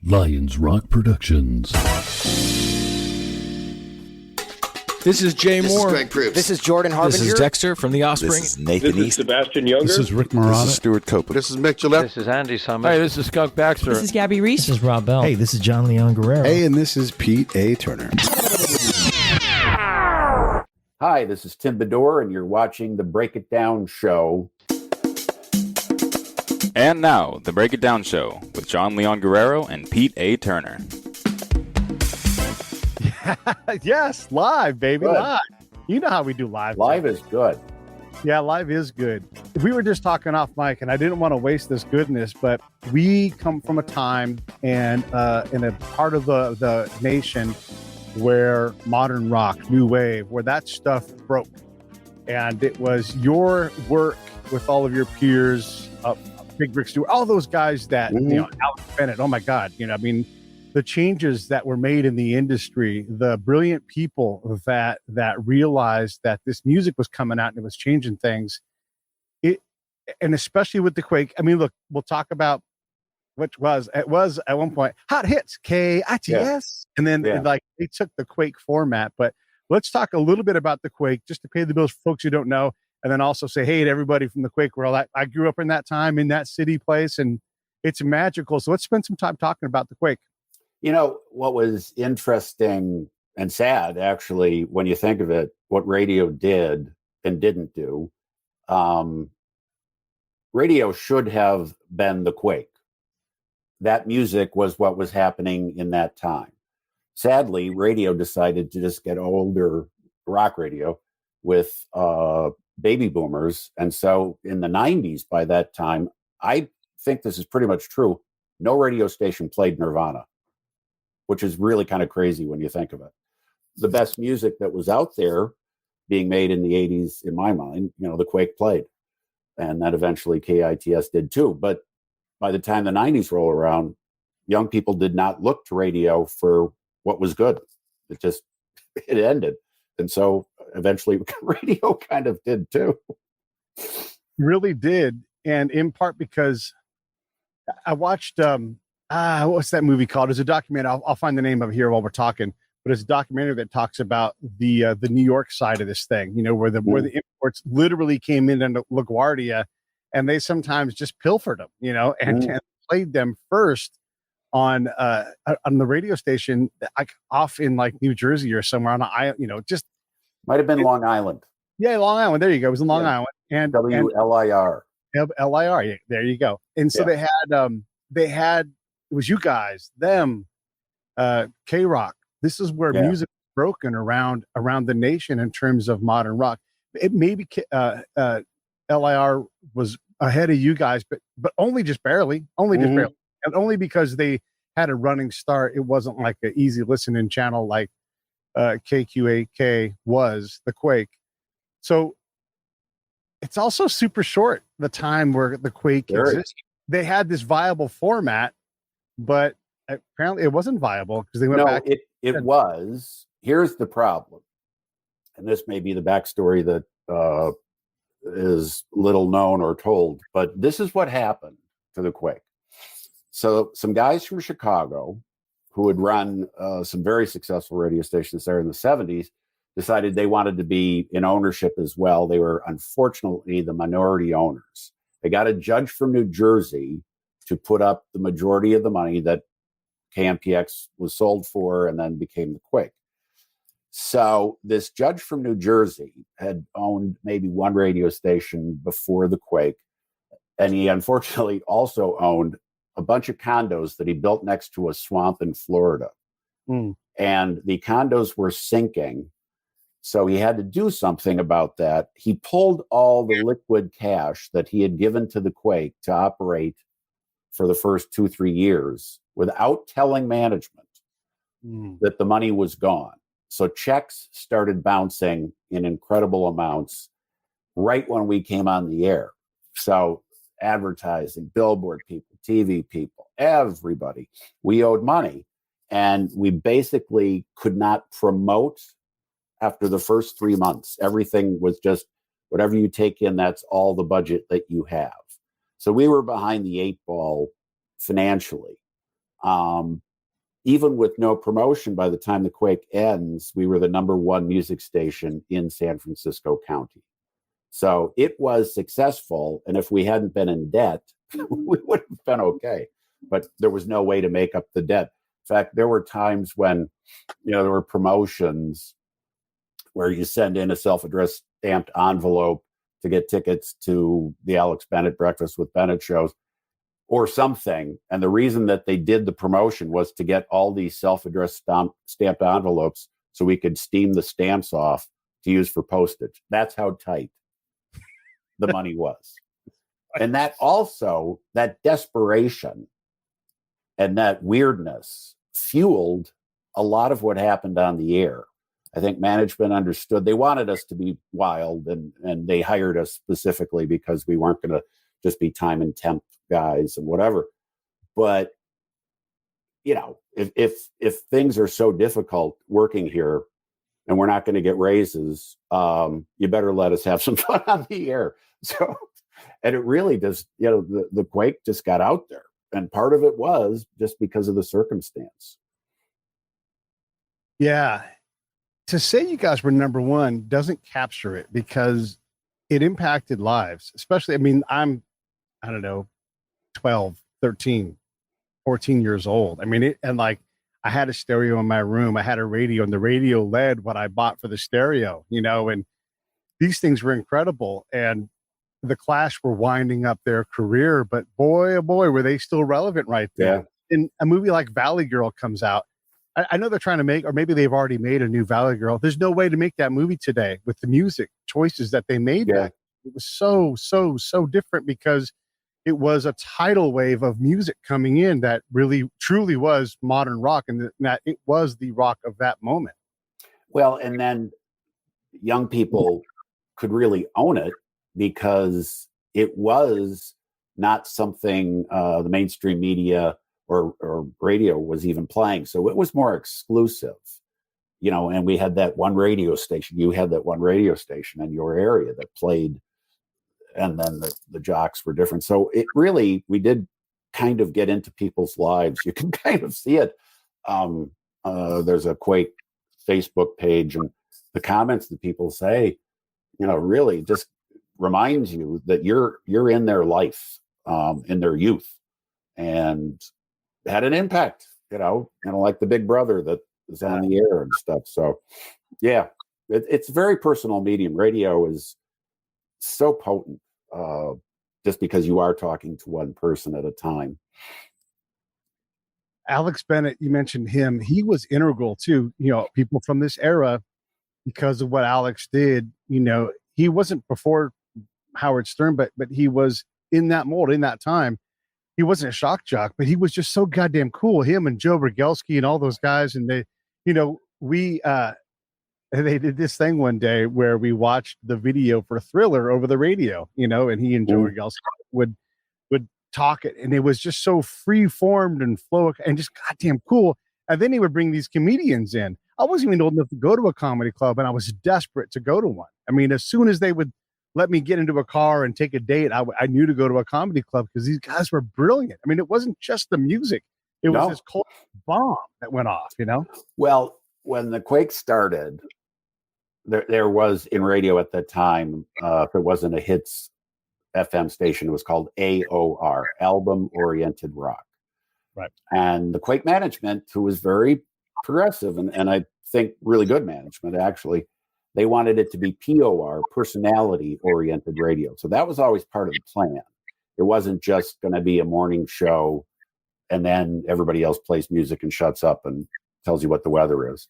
Lions Rock Productions. This is Jay This Moore. is Greg Proops. This is Jordan Harbinger. This is Dexter from The Offspring. This is Nathan This is East. Sebastian Younger. This is Rick Marotta. This is Stuart Copeland. This is Mick Gillette. This is Andy Summers. Hey, this is Skunk Baxter. This is Gabby Reese. This is Rob Bell. Hey, this is John Leon Guerrero. Hey, and this is Pete A. Turner. Hi, this is Tim Bedore, and you're watching the Break It Down Show. And now, the Break It Down Show with John Leon Guerrero and Pete A. Turner. Yes, live, baby, Good. live. You know how we do live. Live is good. Yeah, live is good. We were just talking off mic, and I didn't want to waste this goodness, but we come from a time and in a part of the nation where modern rock, new wave, where that stuff broke. And it was your work with all of your peers, Big Rick Stewart, all those guys that, Alex Bennett, oh my God, I mean, the changes that were made in the industry, the brilliant people that realized that this music was coming out and it was changing things. And especially with the Quake, I mean, look, we'll talk about it was at one point hot hits, KITS. Yeah. And then they took the Quake format, but let's talk a little bit about the Quake just to pay the bills for folks who don't know. And then also say, hey, to everybody from the Quake world, I grew up in that time, in that city place, and it's magical. So let's spend some time talking about the Quake. You know, what was interesting and sad, actually, when you think of it, what radio did and didn't do, radio should have been the Quake. That music was what was happening in that time. Sadly, radio decided to just get older, rock radio, with baby boomers. And so in the 90s, by that time, I think this is pretty much true. No radio station played Nirvana, which is really kind of crazy when you think of it. The best music that was out there being made in the 80s, in my mind, the Quake played. And that eventually KITS did too. But by the time the 90s roll around, young people did not look to radio for what was good. It ended. And so eventually radio kind of did too. Really did. And in part because I watched, what's that movie called? It's a documentary. I'll find the name of it here while we're talking, but it's a documentary that talks about the New York side of this thing, where the imports literally came in into LaGuardia and they sometimes just pilfered them, and played them first on the radio station, like off in like New Jersey or somewhere on an island, just might have been Long Island. Yeah, Long Island. There you go. It was in Long Island, and WLIR. LIR. Yeah, there you go. And so they had it was you guys, them, K-Rock. This is where music was broken around the nation in terms of modern rock. It maybe LIR was ahead of you guys, but only just barely, barely. And only because they had a running start. It wasn't like an easy listening channel like KQAK was, the Quake. So it's also super short, the time where the Quake existed. They had this viable format, but apparently it wasn't viable because they went back. It was. Here's the problem. And this may be the backstory that is little known or told, but this is what happened to the Quake. So some guys from Chicago who had run some very successful radio stations there in the 70s decided they wanted to be in ownership as well. They were unfortunately the minority owners. They got a judge from New Jersey to put up the majority of the money that KMPX was sold for and then became the Quake. So this judge from New Jersey had owned maybe one radio station before the Quake. And he unfortunately also owned a bunch of condos that he built next to a swamp in Florida. And the condos were sinking. So he had to do something about that. He pulled all the liquid cash that he had given to the Quake to operate for the first 2-3 years without telling management that the money was gone. So checks started bouncing in incredible amounts right when we came on the air. So advertising, billboard people, TV people, everybody, we owed money. And we basically could not promote after the first 3 months. Everything was just whatever you take in, that's all the budget that you have. So we were behind the 8 ball financially. Even with no promotion, by the time the Quake ends, we were the #1 music station in San Francisco County. So it was successful. And if we hadn't been in debt, we would have been okay. But there was no way to make up the debt. In fact, there were times when, there were promotions where you send in a self-addressed stamped envelope to get tickets to the Alex Bennett Breakfast with Bennett shows or something. And the reason that they did the promotion was to get all these self-addressed stamped envelopes so we could steam the stamps off to use for postage. That's how tight the money was. And that also, that desperation and that weirdness fueled a lot of what happened on the air. I think management understood they wanted us to be wild, and they hired us specifically because we weren't going to just be time and temp guys and whatever. But, if things are so difficult working here and we're not going to get raises, you better let us have some fun on the air. So, and it really does, the Quake just got out there. And part of it was just because of the circumstance. Yeah. To say you guys were #1 doesn't capture it because it impacted lives, especially, I'm, I don't know, 12, 13, 14 years old. I had a stereo in my room. I had a radio, and the radio led what I bought for the stereo, and these things were incredible. And the Clash were winding up their career, but boy, oh boy, were they still relevant right there. Yeah. And a movie like Valley Girl comes out. I know they're trying to make, or maybe they've already made a new Valley Girl. There's no way to make that movie today with the music choices that they made. Back. It was so different because it was a tidal wave of music coming in that really, truly was modern rock, and that it was the rock of that moment. Well, and then young people could really own it because it was not something the mainstream media or radio was even playing. So it was more exclusive, and we had that one radio station. You had that one radio station in your area that played, and then the jocks were different. So it really, we did kind of get into people's lives. You can kind of see it. There's a Quake Facebook page, and the comments that people say, really just reminds you that you're in their life, in their youth, and had an impact, like the Big Brother that is on the air and stuff. So, yeah, it's a very personal medium. Radio is so potent, just because you are talking to one person at a time. Alex Bennett, you mentioned him. He was integral to, people from this era because of what Alex did. He wasn't before Howard Stern, but he was in that mold, in that time. He wasn't a shock jock, but he was just so goddamn cool. Him and Joe Rogelski and all those guys. And they, they did this thing one day where we watched the video for Thriller over the radio, and he and Joe Rogelski would talk it. And it was just so free formed and flow and just goddamn cool. And then he would bring these comedians in. I wasn't even old enough to go to a comedy club, and I was desperate to go to one. As soon as they would let me get into a car and take a date, I knew to go to a comedy club because these guys were brilliant. It wasn't just the music. It was this cold bomb that went off, Well, when the Quake started, there was in radio at that time, if it wasn't a hits FM station, it was called AOR, Album Oriented Rock. Right. And the Quake management, who was very progressive and I think really good management, actually, they wanted it to be POR, personality oriented radio. So that was always part of the plan. It wasn't just going to be a morning show and then everybody else plays music and shuts up and tells you what the weather is.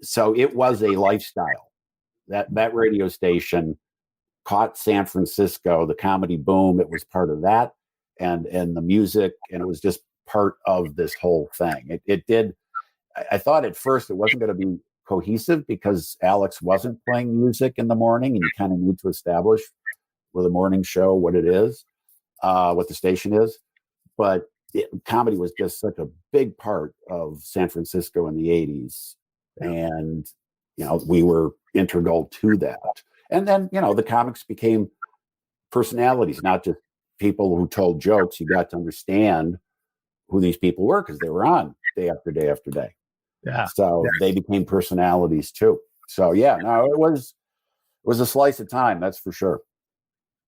So it was a lifestyle. That radio station caught San Francisco, the comedy boom. It was part of that, and the music, and it was just part of this whole thing. It did. I thought at first it wasn't going to be cohesive because Alex wasn't playing music in the morning, and you kind of need to establish with a morning show what it is, what the station is. But comedy was just such a big part of San Francisco in the 80s. And, we were integral to that. And then, the comics became personalities, not just people who told jokes. You got to understand who these people were because they were on day after day after day. Yeah. So they became personalities too. So yeah, no, it was a slice of time, that's for sure.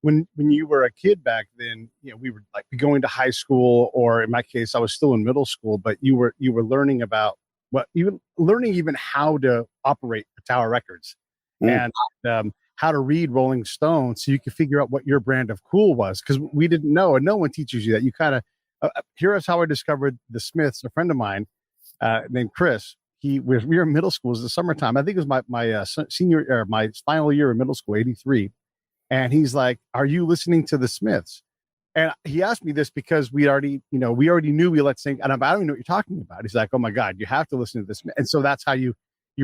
When you were a kid back then, we were like going to high school, or in my case, I was still in middle school, but you were learning about even how to operate Tower Records and how to read Rolling Stone so you could figure out what your brand of cool was, because we didn't know, and no one teaches you that. You kind of here's how I discovered the Smiths. A friend of mine named Chris, we were in middle school. It was the summertime. I think it was my senior or my final year in middle school, 83. And he's like, "Are you listening to the Smiths?" And he asked me this because we already knew we let sing. And I don't even know what you're talking about. He's like, "Oh my God, you have to listen to this." And so that's how you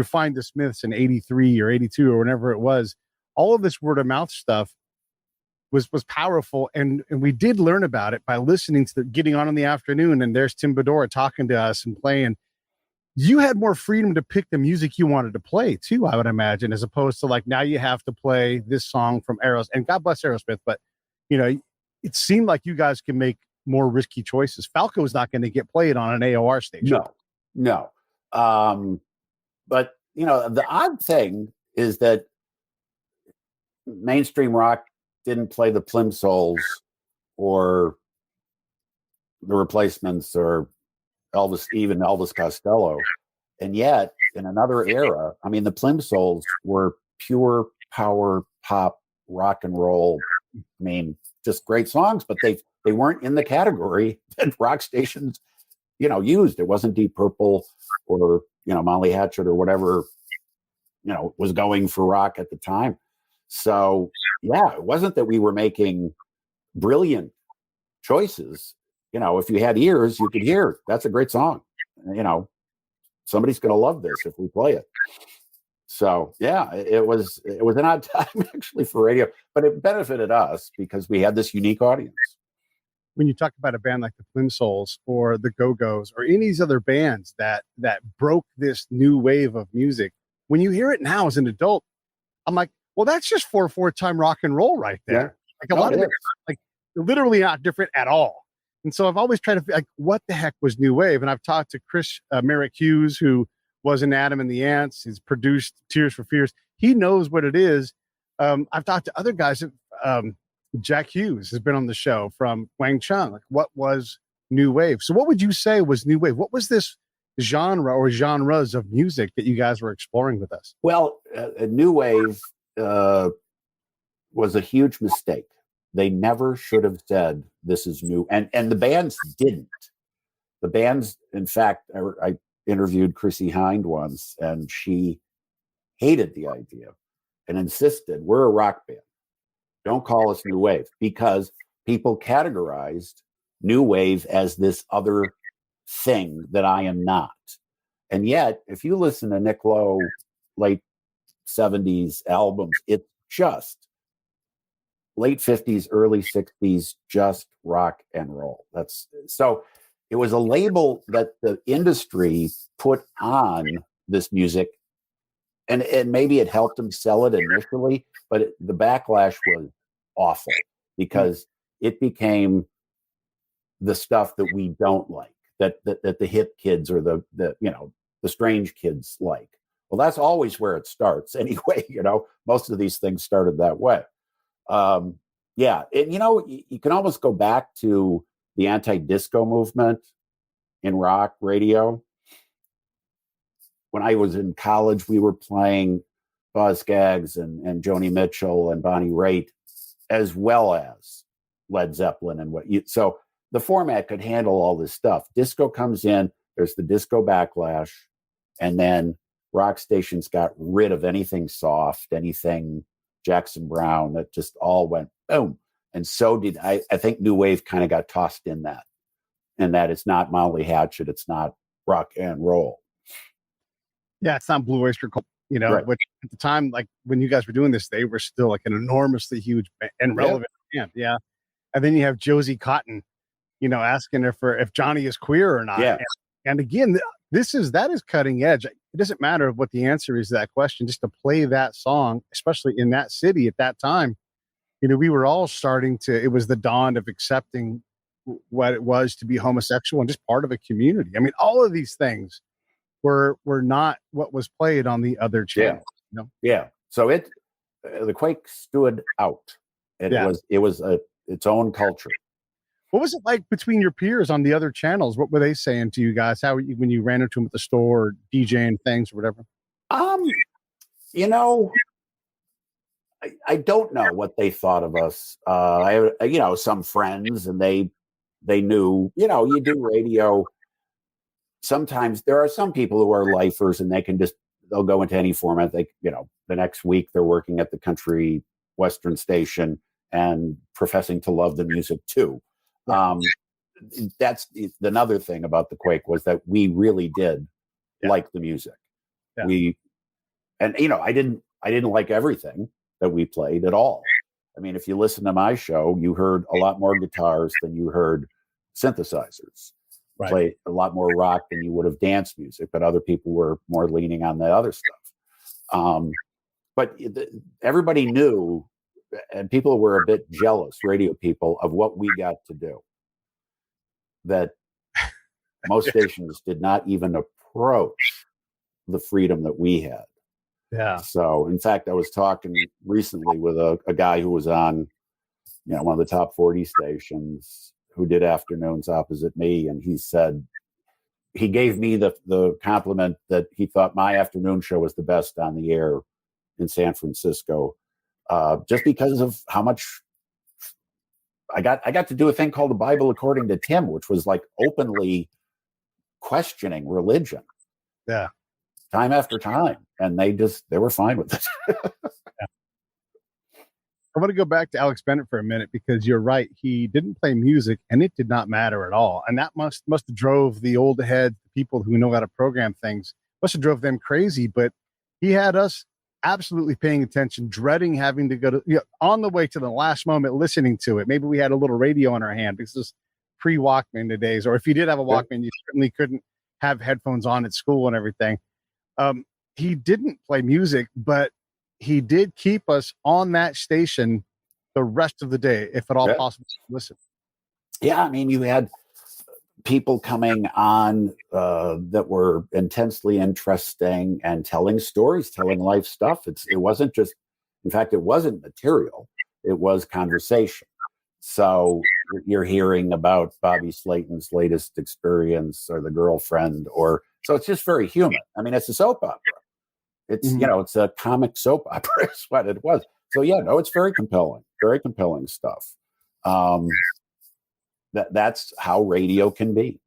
find the Smiths in 83 or 82 or whenever it was. All of this word of mouth stuff was powerful. And we did learn about it by listening to getting on in the afternoon. And there's Tim Bedore talking to us and playing. You had more freedom to pick the music you wanted to play too, I would imagine, as opposed to like now you have to play this song from Aerosmith, and God bless Aerosmith, but it seemed like you guys can make more risky choices. Falco's not going to get played on an AOR station. No. But the odd thing is that mainstream rock didn't play the Plimsolls or the Replacements or Elvis Costello. And yet, in another era, I mean, the Plimsolls were pure power pop rock and roll. I mean, just great songs, but they weren't in the category that rock stations, used. It wasn't Deep Purple or, Molly Hatchet or whatever, was going for rock at the time. So, yeah, it wasn't that we were making brilliant choices. If you had ears, you could hear that's a great song. Somebody's going to love this if we play it. So yeah, it was an odd time actually for radio, but it benefited us because we had this unique audience. When you talk about a band like the Plimsolls or the Go-Go's or any of these other bands that broke this new wave of music, when you hear it now as an adult, I'm like, well, that's just 4/4 time rock and roll right there. Yeah. Like a lot of it, like literally not different at all. And so I've always tried to like, what the heck was new wave? And I've talked to Chris Merrick Hughes, who was in Adam and the Ants. He's produced Tears for Fears. He knows what it is. I've talked to other guys. Jack Hughes has been on the show from Wang Chung. Like, what was new wave? So what would you say was new wave? What was this genre or genres of music that you guys were exploring with us? Well, new wave was a huge mistake. They never should have said this is new. And the bands didn't. The bands, in fact, I interviewed Chrissy Hind once, and she hated the idea and insisted, we're a rock band. Don't call us new wave, because people categorized new wave as this other thing that I am not. And yet, if you listen to Nick Lowe late 70s albums, it's just late 50s, early 60s, just rock and roll. So it was a label that the industry put on this music, and maybe it helped them sell it initially, but the backlash was awful because it became the stuff that we don't like, that the hip kids or the strange kids like. Well, that's always where it starts anyway. Most of these things started that way. Yeah. And, you can almost go back to the anti-disco movement in rock radio. When I was in college, we were playing Boz Scaggs and Joni Mitchell and Bonnie Raitt, as well as Led Zeppelin so the format could handle all this stuff. Disco comes in, there's the disco backlash, and then rock stations got rid of anything soft, anything Jackson Browne, that just all went boom. And so did I think new wave kind of got tossed in that, and that it's not Molly Hatchet, it's not rock and roll. Yeah, it's not Blue Oyster Cult, Right. Which at the time, like when you guys were doing this, they were still like an enormously huge and relevant band. Yeah. And then you have Josie Cotton, asking her if Johnny is queer or not. Yeah. And again, that is cutting edge. It doesn't matter what the answer is to that question, just to play that song, especially in that city at that time. We were all it was the dawn of accepting what it was to be homosexual and just part of a community. I mean, all of these things were not what was played on the other channels. Yeah. So the Quake stood out. And it was its own culture. What was it like between your peers on the other channels? What were they saying to you guys? How when you ran into them at the store or DJing things or whatever? I don't know what they thought of us. I have, some friends, and they knew, you do radio. Sometimes there are some people who are lifers, and they'll go into any format. The next week they're working at the country western station and professing to love the music too. That's another thing about the Quake, was that we really did like the music. I didn't like everything that we played at all. I mean, if you listen to my show, you heard a lot more guitars than you heard synthesizers. Play a lot more rock than you would have dance music, but other people were more leaning on the other stuff. But everybody knew, and people were a bit jealous, radio people, of what we got to do. That most stations did not even approach the freedom that we had. Yeah. So, in fact, I was talking recently with a guy who was on, one of the top 40 stations, who did afternoons opposite me, and he said he gave me the compliment that he thought my afternoon show was the best on the air in San Francisco, just because of how much I got to do a thing called the Bible According to Tim, which was like openly questioning religion. Yeah. Time after time. And they were fine with it. I want to go back to Alex Bennett for a minute, because you're right. He didn't play music, and it did not matter at all. And that must have drove the old head people who know how to program things, must have drove them crazy. But he had us absolutely paying attention, dreading having to go to, on the way to the last moment, listening to it. Maybe we had a little radio in our hand, because this is pre-Walkman days. Or if you did have a Walkman, you certainly couldn't have headphones on at school and everything. He didn't play music, but he did keep us on that station the rest of the day, if at all possible, to listen. Yeah, I mean, you had people coming on that were intensely interesting and telling stories, telling life stuff. It wasn't just, in fact, it wasn't material. It was conversation. So you're hearing about Bobby Slayton's latest experience, or the girlfriend, so it's just very human. I mean, it's a soap opera. It's, it's a comic soap opera is what it was. So it's very compelling stuff. That's how radio can be.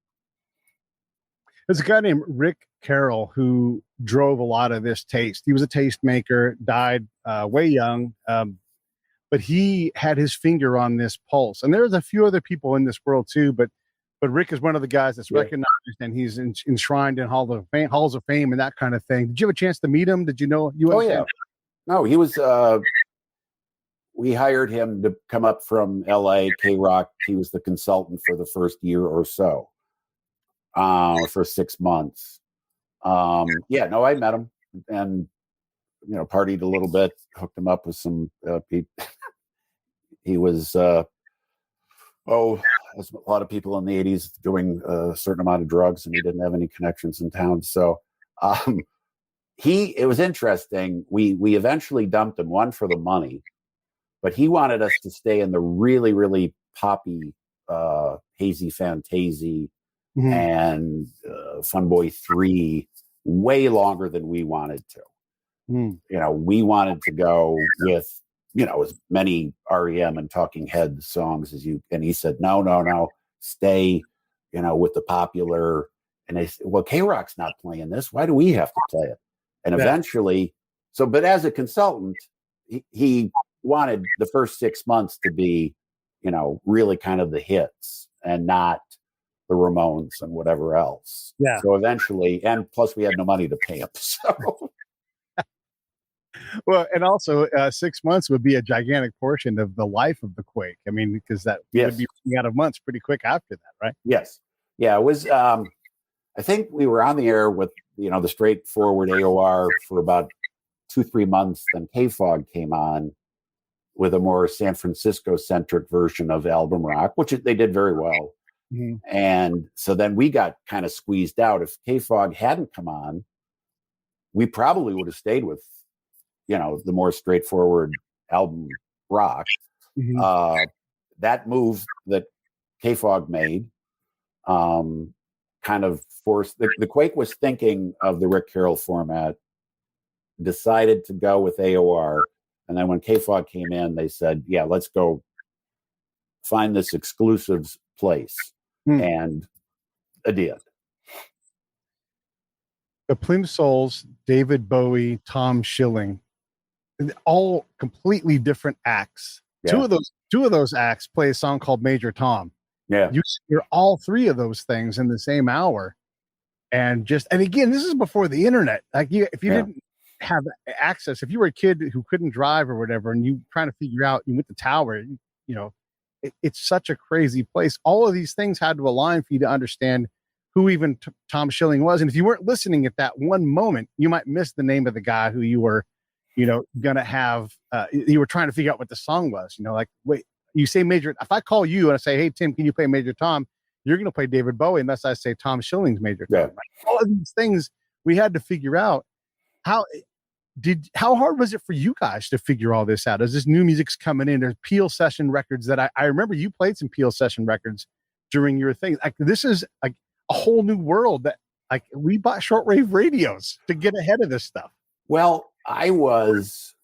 There's a guy named Rick Carroll who drove a lot of this taste. He was a tastemaker, died way young, but he had his finger on this pulse. And there's a few other people in this world too, but Rick is one of the guys that's recognized, and he's enshrined in halls of fame and that kind of thing. Did you have a chance to meet him? Did you know? No, he was. We hired him to come up from L.A. K-Rock. He was the consultant for the first year or so, for 6 months. I met him and partied a little bit, hooked him up with some people. He was. As a lot of people in the 80s, doing a certain amount of drugs, and he didn't have any connections in town. So it was interesting. We eventually dumped him, one for the money, but he wanted us to stay in the really, really poppy Hazy Fantasy and Fun Boy 3 way longer than we wanted to. We wanted to go with as many REM and Talking Heads songs as you, and he said, no, stay, with the popular. And I said, well, K-Rock's not playing this. Why do we have to play it? And eventually, but as a consultant, he wanted the first 6 months to be, really kind of the hits and not the Ramones and whatever else. Yeah. So eventually, and plus we had no money to pay him. So. Well, and also 6 months would be a gigantic portion of the life of the Quake. I mean, because that would be running out of months pretty quick after that, right? Yes. Yeah, it was, I think we were on the air with, the straightforward AOR for about 2-3 months. Then K-Fog came on, with a more San Francisco centric version of album rock, which they did very well. Mhm. And so then we got kind of squeezed out. If K-Fog hadn't come on, we probably would have stayed with, the more straightforward album rock. Mhm. That move that K-Fog made kind of forced the Quake was thinking of the Rick Carroll format, decided to go with AOR, and then when K-Fog came in, they said, "Yeah, let's go find this exclusives place," and I did. The Plimsouls, David Bowie, Tom Schilling, all completely different acts. Yeah. Two of those acts play a song called Major Tom. Yeah. You hear all three of those things in the same hour. And again, this is before the internet. Like if you didn't have access, if you were a kid who couldn't drive or whatever, and you trying to figure out, you went to Tower, it's such a crazy place. All of these things had to align for you to understand who even Tom Schilling was. And if you weren't listening at that one moment, you might miss the name of the guy who you were, going to have, you were trying to figure out what the song was, like, wait, you say Major, if I call you and I say, hey, Tim, can you play Major Tom? You're going to play David Bowie unless I say Tom Schilling's Major Tom. Yeah. Right? All of these things we had to figure out. How hard was it for you guys to figure all this out? As this new music's coming in, there's Peel session records that I remember you played some Peel session records during your thing. Like this is like a whole new world that like we bought shortwave radios to get ahead of this stuff. Well, I was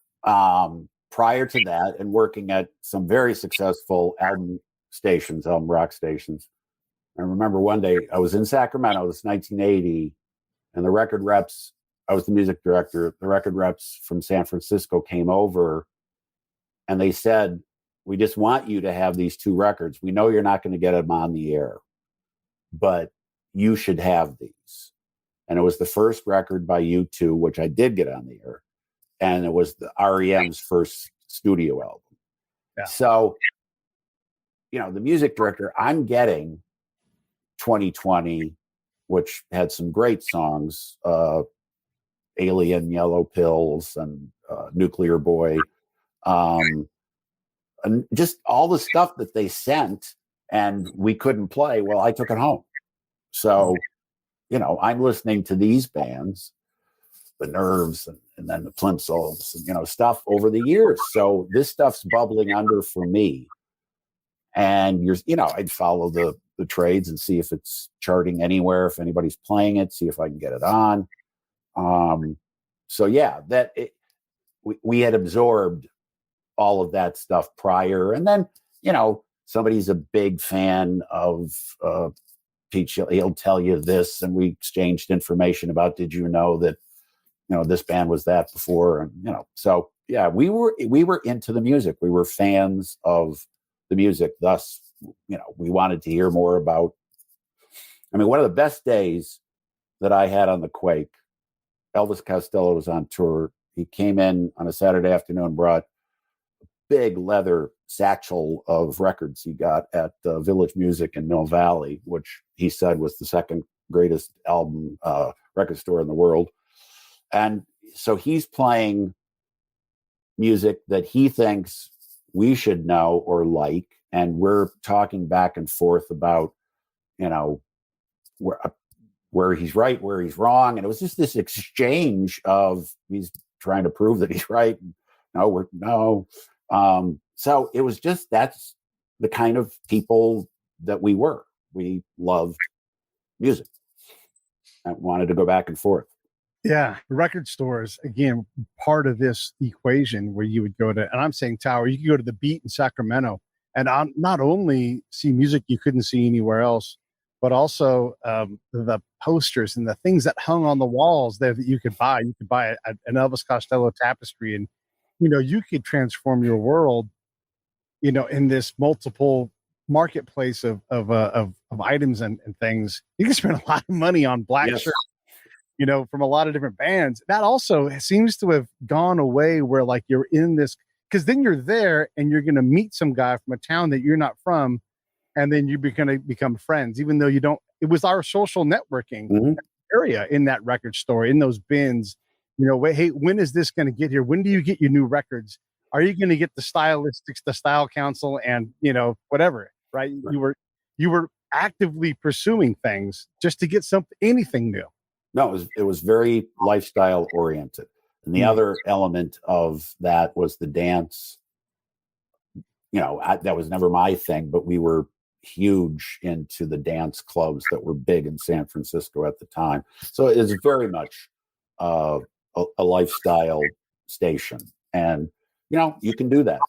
prior to that and working at some very successful album rock stations. I remember one day I was in Sacramento, this 1980, and the record reps, I was the music director, the record reps from San Francisco came over and they said, we just want you to have these two records. We know you're not going to get them on the air, but you should have these. And it was the first record by U2, which I did get on the air. And it was the REM's first studio album. Yeah. So, the music director, I'm getting 2020, which had some great songs, Alien, Yellow Pills, and Nuclear Boy, and just all the stuff that they sent and we couldn't play. Well, I took it home. So, I'm listening to these bands, the Nerves and then the Plimsouls, and, stuff over the years. So this stuff's bubbling under for me. And I'd follow the trades and see if it's charting anywhere, if anybody's playing it, see if I can get it on. So yeah, we had absorbed all of that stuff prior. And then, somebody's a big fan of Pete, he'll tell you this, and we exchanged information about, did you know that, this band was that before? And, so yeah, we were into the music. We were fans of the music. Thus, we wanted to hear more about, one of the best days that I had on the Quake, Elvis Costello was on tour. He came in on a Saturday afternoon, brought a big leather satchel of records he got at Village Music in Mill Valley, which he said was the second greatest album record store in the world. And so he's playing music that he thinks we should know or like. And we're talking back and forth about, where he's right, where he's wrong. And it was just this exchange of he's trying to prove that he's right. So it was just, that's the kind of people that we were. We loved music and wanted to go back and forth. Yeah. Record stores, again, part of this equation where you would go to, and I'm saying Tower, you could go to the Beat in Sacramento and not only see music you couldn't see anywhere else, but also the posters and the things that hung on the walls there that you could buy. You could buy an Elvis Costello tapestry, and you could transform your world, in this multiple marketplace of items and things. You can spend a lot of money on black shirts, from a lot of different bands. That also seems to have gone away, where like you're in this, because then you're there and you're going to meet some guy from a town that you're not from. And then you're going to become friends, even though you don't. It was our social networking area in that record store, in those bins. Hey, when is this going to get here? When do you get your new records? Are you going to get the stylistics, the style council, and whatever? Right? You were actively pursuing things just to get anything new. No, it was very lifestyle oriented. And the other element of that was the dance. That was never my thing, but we were huge into the dance clubs that were big in San Francisco at the time. So it's very much a lifestyle station. And, you can do that.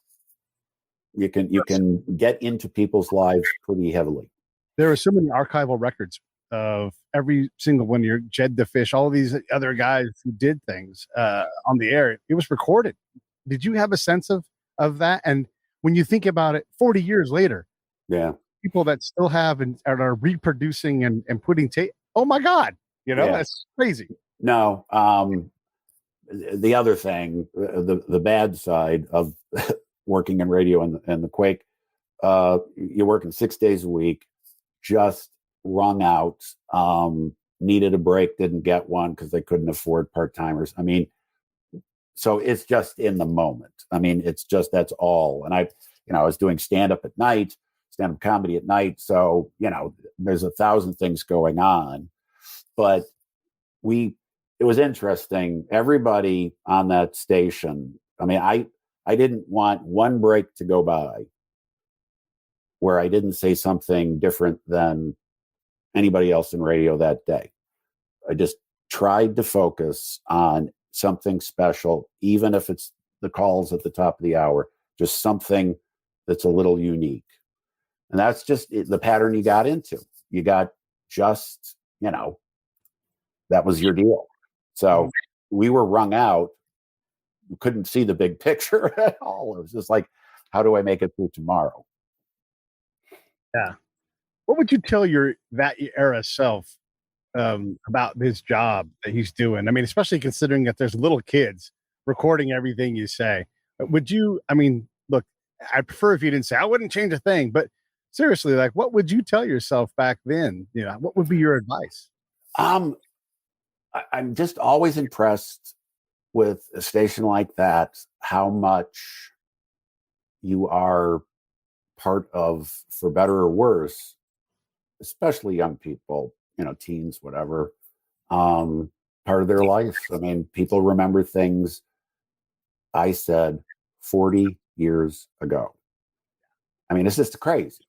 You can get into people's lives pretty heavily. There are so many archival records of every single one of your Jed the Fish, all these other guys who did things on the air. It was recorded. Did you have a sense of that? And when you think about it, 40 years later, people that still have and are reproducing and putting tape. Oh my God, that's crazy. No, the other thing, the bad side of working in radio and the Quake, you're working 6 days a week, just wrung out, needed a break, didn't get one because they couldn't afford part-timers. I mean, so it's just in the moment. I mean, it's just, that's all. And I was doing stand-up comedy at night. So, there's 1,000 things going on, but it was interesting. Everybody on that station, I mean, I didn't want one break to go by where I didn't say something different than anybody else in radio that day. I just tried to focus on something special, even if it's the calls at the top of the hour, just something that's a little unique. And that's just the pattern you got into. You got just, that was your deal. So we were wrung out. We couldn't see the big picture at all. It was just like, how do I make it through tomorrow? Yeah. What would you tell that era self about his job that he's doing? I mean, especially considering that there's little kids recording everything you say. Look, I prefer if you didn't say, I wouldn't change a thing, but seriously, like, what would you tell yourself back then? What would be your advice? I'm just always impressed with a station like that, how much you are part of, for better or worse, especially young people, teens, whatever, part of their life. I mean, people remember things I said 40 years ago. I mean, it's just crazy.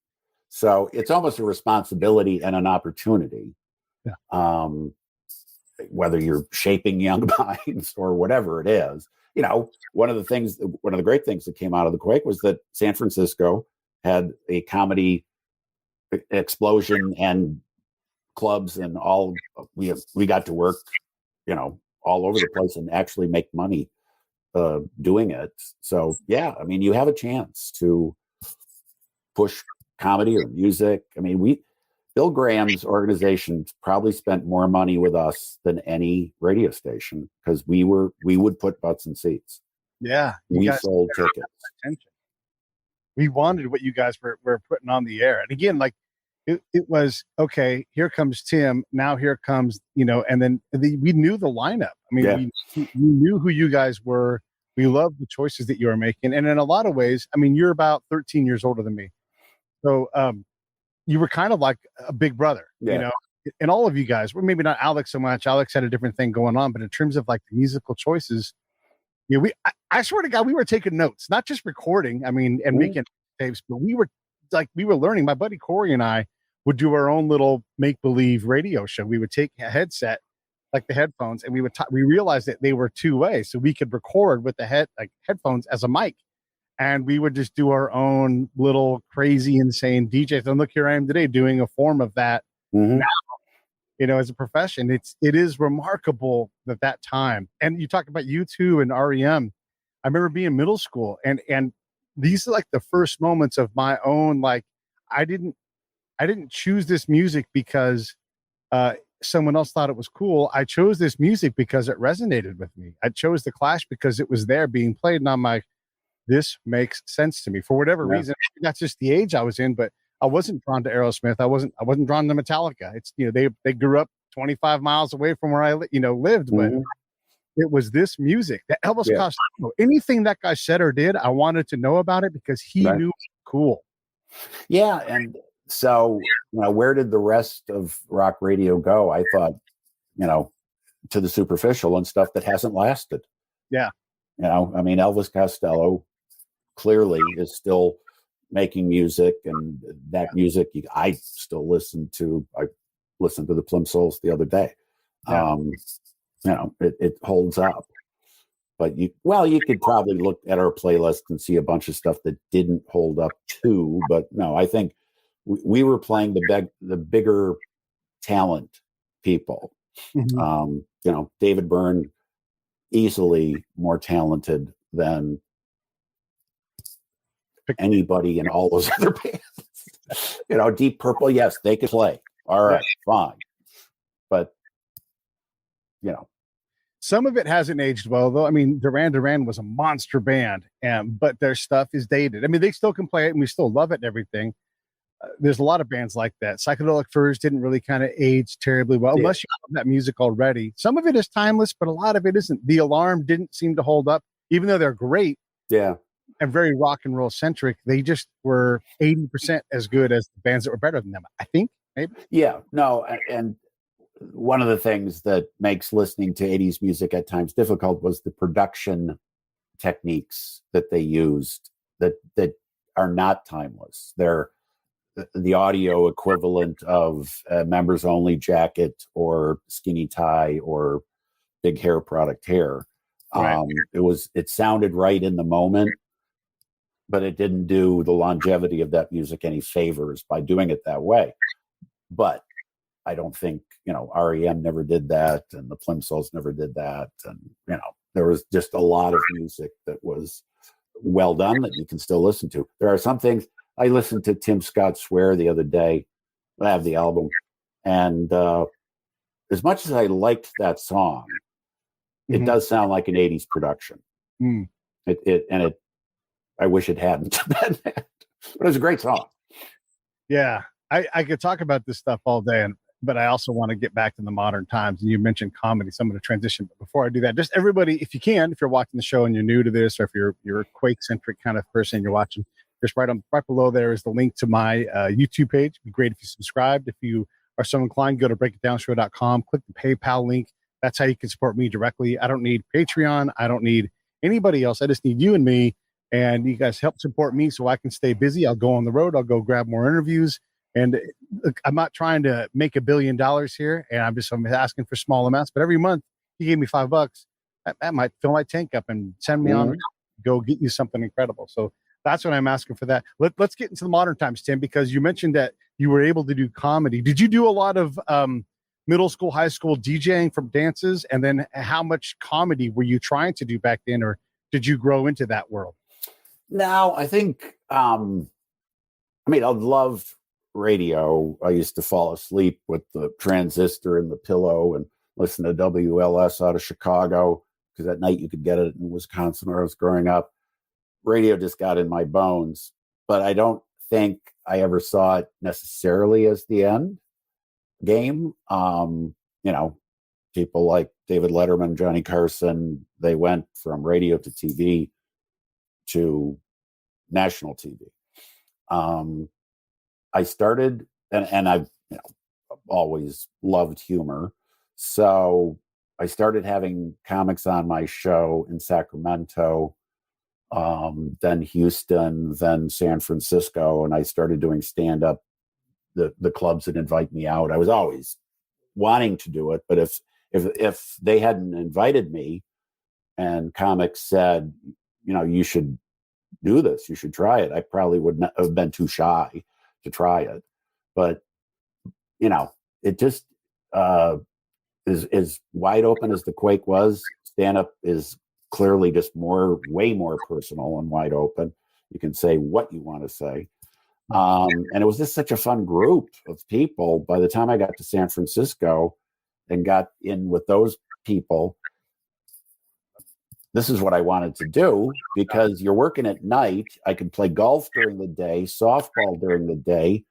So it's almost a responsibility and an opportunity. Yeah. Whether you're shaping young minds or whatever it is, one of the great things that came out of the Quake was that San Francisco had a comedy explosion and clubs and all. We got to work, all over the place and actually make money doing it. So yeah, I mean, you have a chance to push comedy or music. I mean, Bill Graham's organization probably spent more money with us than any radio station because we would put butts in seats. Yeah. We sold tickets. We wanted what you guys were putting on the air. And again, like it was, okay, here comes Tim. Now here comes, and then we knew the lineup. I mean, we knew who you guys were. We loved the choices that you were making. And in a lot of ways, I mean, you're about 13 years older than me. So, you were kind of like a big brother, and all of you guys were, maybe not Alex so much. Alex had a different thing going on, but in terms of like the musical choices, I swear to God, we were taking notes, not just recording, and making tapes, but we were learning. My buddy Corey and I would do our own little make-believe radio show. We would take a headset, like the headphones, and we realized that they were two-way, so we could record with the headphones as a mic. And we would just do our own little crazy, insane DJs. And look, here I am today doing a form of that now, as a profession. It is remarkable that time. And you talk about U2 and REM. I remember being in middle school, and these are like the first moments of my own. Like, I didn't choose this music because someone else thought it was cool. I chose this music because it resonated with me. I chose The Clash because it was there being played, and I'm like, this makes sense to me for whatever reason. That's just the age I was in, but I wasn't drawn to Aerosmith. I wasn't drawn to Metallica. It's, they grew up 25 miles away from where I lived, but it was this music, that Elvis Yeah. Costello. Anything that guy said or did, I wanted to know about it because he Right. knew it was cool. Yeah, and so where did the rest of rock radio go? I thought, to the superficial and stuff that hasn't lasted. Yeah. I mean, Elvis Costello clearly is still making music, and that music I still listen to. I listened to the Plimsolls the other day. Yeah. It holds up. But you could probably look at our playlist and see a bunch of stuff that didn't hold up too. But no, I think we were playing the bigger talent people. Mhm. David Byrne, easily more talented than anybody in all those other bands. Deep Purple, yes, they could play. All right, fine. But, some of it hasn't aged well, though. I mean, Duran Duran was a monster band, but their stuff is dated. I mean, they still can play it, and we still love it and everything. There's a lot of bands like that. Psychedelic Furs didn't really kind of age terribly well, unless you love that music already. Some of it is timeless, but a lot of it isn't. The Alarm didn't seem to hold up, even though they're great. Yeah. And very rock and roll centric. They just were 80% as good as the bands that were better than them, I think. Maybe. Yeah. No, and one of the things that makes listening to 80s music at times difficult was the production techniques that they used that are not timeless. They're the audio equivalent of a members only jacket or skinny tie or big hair product hair. Right. It sounded right in the moment, but it didn't do the longevity of that music any favors by doing it that way. But I don't think, REM never did that, and the Plimsolls never did that. And, there was just a lot of music that was well done that you can still listen to. There are some things. I listened to Tim Scott Swear the other day. I have the album. And as much as I liked that song, it does sound like an 80s production. Mm. I wish it hadn't been that. But it was a great song. Yeah. I could talk about this stuff all day, but I also want to get back to the modern times. And you mentioned comedy, some of the transition. But before I do that, just everybody, if you can, if you're watching the show and you're new to this, or if you're a Quake-centric kind of person you're watching, just right below there is the link to my YouTube page. It'd be great if you subscribed. If you are so inclined, go to breakitdownshow.com, click the PayPal link. That's how you can support me directly. I don't need Patreon. I don't need anybody else. I just need you and me. And you guys help support me so I can stay busy. I'll go on the road. I'll go grab more interviews. And look, I'm not trying to make $1 billion here, and I'm asking for small amounts. But every month, you gave me $5. That might fill my tank up and send me on, go get you something incredible. So that's what I'm asking for that. Let's get into the modern times, Tim, because you mentioned that you were able to do comedy. Did you do a lot of middle school, high school DJing from dances? And then how much comedy were you trying to do back then, or did you grow into that world? No, I think, I loved radio. I used to fall asleep with the transistor in the pillow and listen to WLS out of Chicago, because at night you could get it in Wisconsin where I was growing up. Radio just got in my bones, but I don't think I ever saw it necessarily as the end game. People like David Letterman, Johnny Carson, they went from radio to TV to national TV. I started, and I've always loved humor. So I started having comics on my show in Sacramento, then Houston, then San Francisco, and I started doing stand-up. The clubs that invite me out, I was always wanting to do it, but if they hadn't invited me and comics said, you should do this, you should try it, I probably would not have been too shy to try it. But it just is wide open as the Quake was. Stand-up is clearly just way more personal and wide open. You can say what you want to say. And it was just such a fun group of people. By the time I got to San Francisco and got in with those people, this is what I wanted to do, because you're working at night. I could play golf during the day, softball during the day.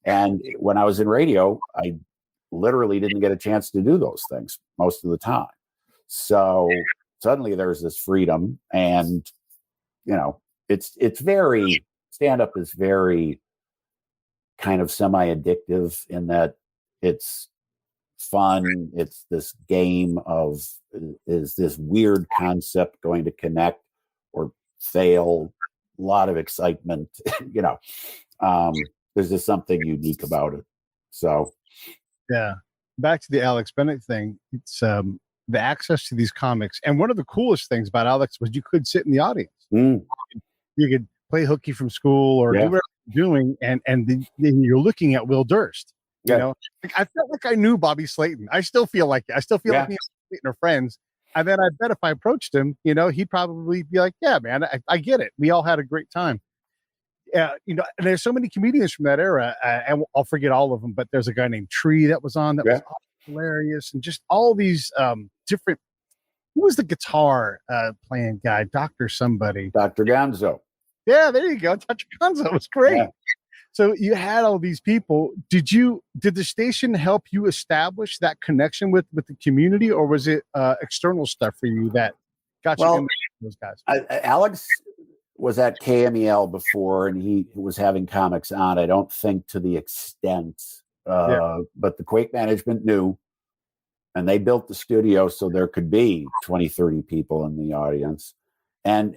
And when I was in radio, I literally didn't get a chance to do those things most of the time. So suddenly there's this freedom, and it's very stand up is very kind of semi-addictive in that it's fun. It's this game of, is this weird concept going to connect or fail? A lot of excitement. There's just something unique about it. So Yeah. Back to the Alex Bennett thing. It's the access to these comics. And one of the coolest things about Alex was you could sit in the audience. You could play hooky from school or do whatever you're doing, and then you're looking at Will Durst. You know, like, I felt like I knew Bobby Slayton. I still feel like it. I still feel like me and Slayton are friends. And then I bet if I approached him, he'd probably be like, "Yeah, man, I get it. We all had a great time." And there's so many comedians from that era, and I'll forget all of them. But there's a guy named Tree that was on that was hilarious, and just all these different. Who was the guitar playing guy? Dr. Somebody. Dr. Gonzo. Yeah, there you go. Dr. Gonzo was great. Yeah. So you had all these people. Did the station help you establish that connection with the community, or was it external stuff for you that got you into those guys? Alex was at KMEL before, and he was having comics on. I don't think to the extent, but the Quake management knew, and they built the studio so there could be 20, 30 people in the audience. And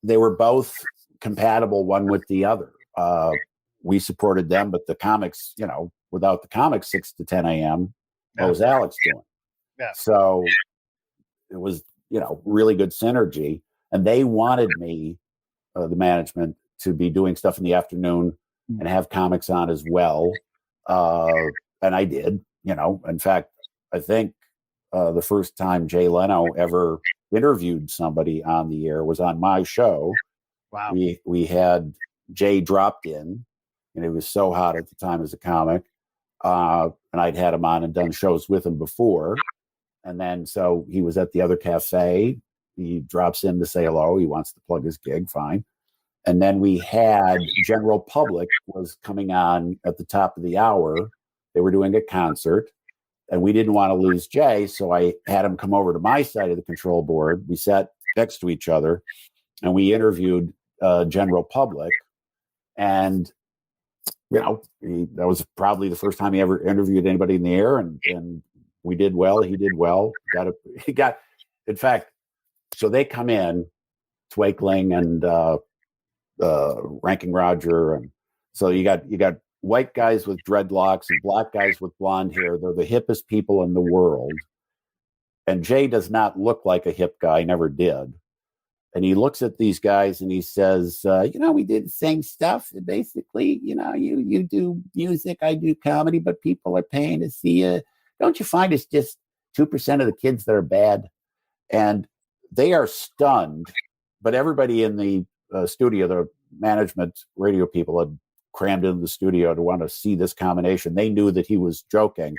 they were both compatible one with the other. We supported them, but the comics, without the comics, 6 to 10 a.m., what was Alex doing? Yeah. So it was, really good synergy. And they wanted me, the management, to be doing stuff in the afternoon and have comics on as well. And I did, in fact, I think the first time Jay Leno ever interviewed somebody on the air was on my show. Wow. We had Jay dropped in, and it was so hot at the time as a comic. And I'd had him on and done shows with him before. And then, so he was at the other cafe. He drops in to say hello. He wants to plug his gig. Fine. And then we had General Public was coming on at the top of the hour. They were doing a concert, and we didn't want to lose Jay. So I had him come over to my side of the control board. We sat next to each other, and we interviewed General Public. And, that was probably the first time he ever interviewed anybody in the air. And we did well. He did well. In fact, so they come in, Twakeling and Ranking Roger. And so you got white guys with dreadlocks and black guys with blonde hair. They're the hippest people in the world. And Jay does not look like a hip guy, never did. And he looks at these guys and he says, we did the same stuff. Basically, you do music, I do comedy, but people are paying to see you. Don't you find it's just 2% of the kids that are bad? And they are stunned. But everybody in the studio, the management radio people, had crammed into the studio to want to see this combination. They knew that he was joking.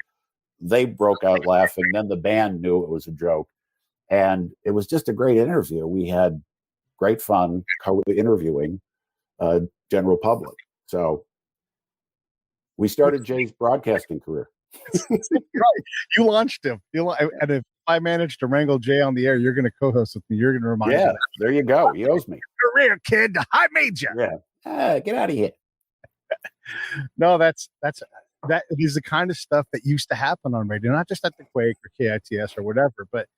They broke out laughing. Then the band knew it was a joke. And it was just a great interview. We had great fun interviewing General Public. So we started Jay's broadcasting career. Right. You launched him. And if I managed to wrangle Jay on the air, you're going to co-host with me. You're going to remind me. Yeah, there you go. He owes me. Career, kid. I made you. Yeah. Get out of here. No, that is the kind of stuff that used to happen on radio, not just at the Quake or KITS or whatever, but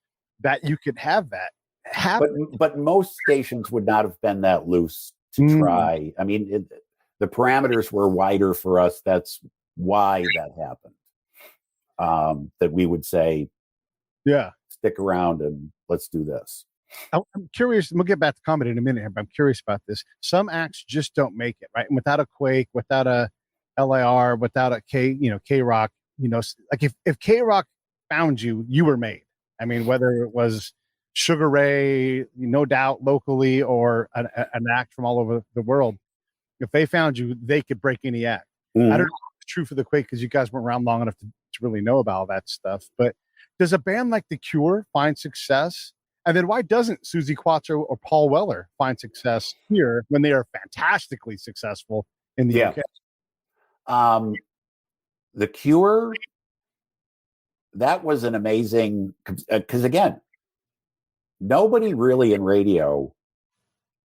that you could have that happen. But most stations would not have been that loose to try. I mean, the parameters were wider for us. That's why that happened. That we would say, stick around and let's do this. I'm curious. We'll get back to comedy in a minute, but I'm curious about this. Some acts just don't make it, right? And without a Quake, without a LIR, without a K-Rock, like if K-Rock found you, you were made. I mean, whether it was Sugar Ray, no doubt locally, or an act from all over the world, if they found you, they could break any act. I don't know if it's true for the Quake because you guys weren't around long enough to really know about all that stuff. But does a band like The Cure find success? And then why doesn't Susie Quattro or Paul Weller find success here when they are fantastically successful in the UK? The Cure that was an amazing, because again, nobody really in radio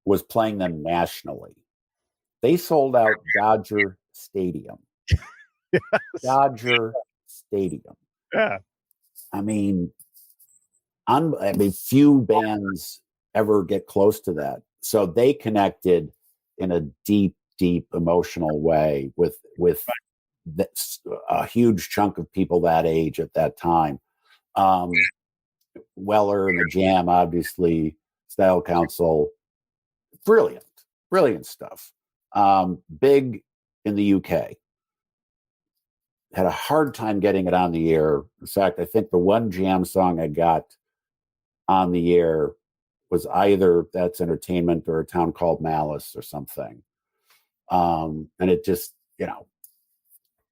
was playing them nationally. They sold out Dodger Stadium. Yes. Dodger Stadium. Yeah. I mean, few bands ever get close to that. So they connected in a deep, deep emotional way with a huge chunk of people that age at that time. Weller and the Jam, obviously, Style Council, brilliant stuff. Big in the UK. Had a hard time getting it on the air. In fact, I think the one Jam song I got on the air was either That's Entertainment or A Town Called Malice or something. And it just,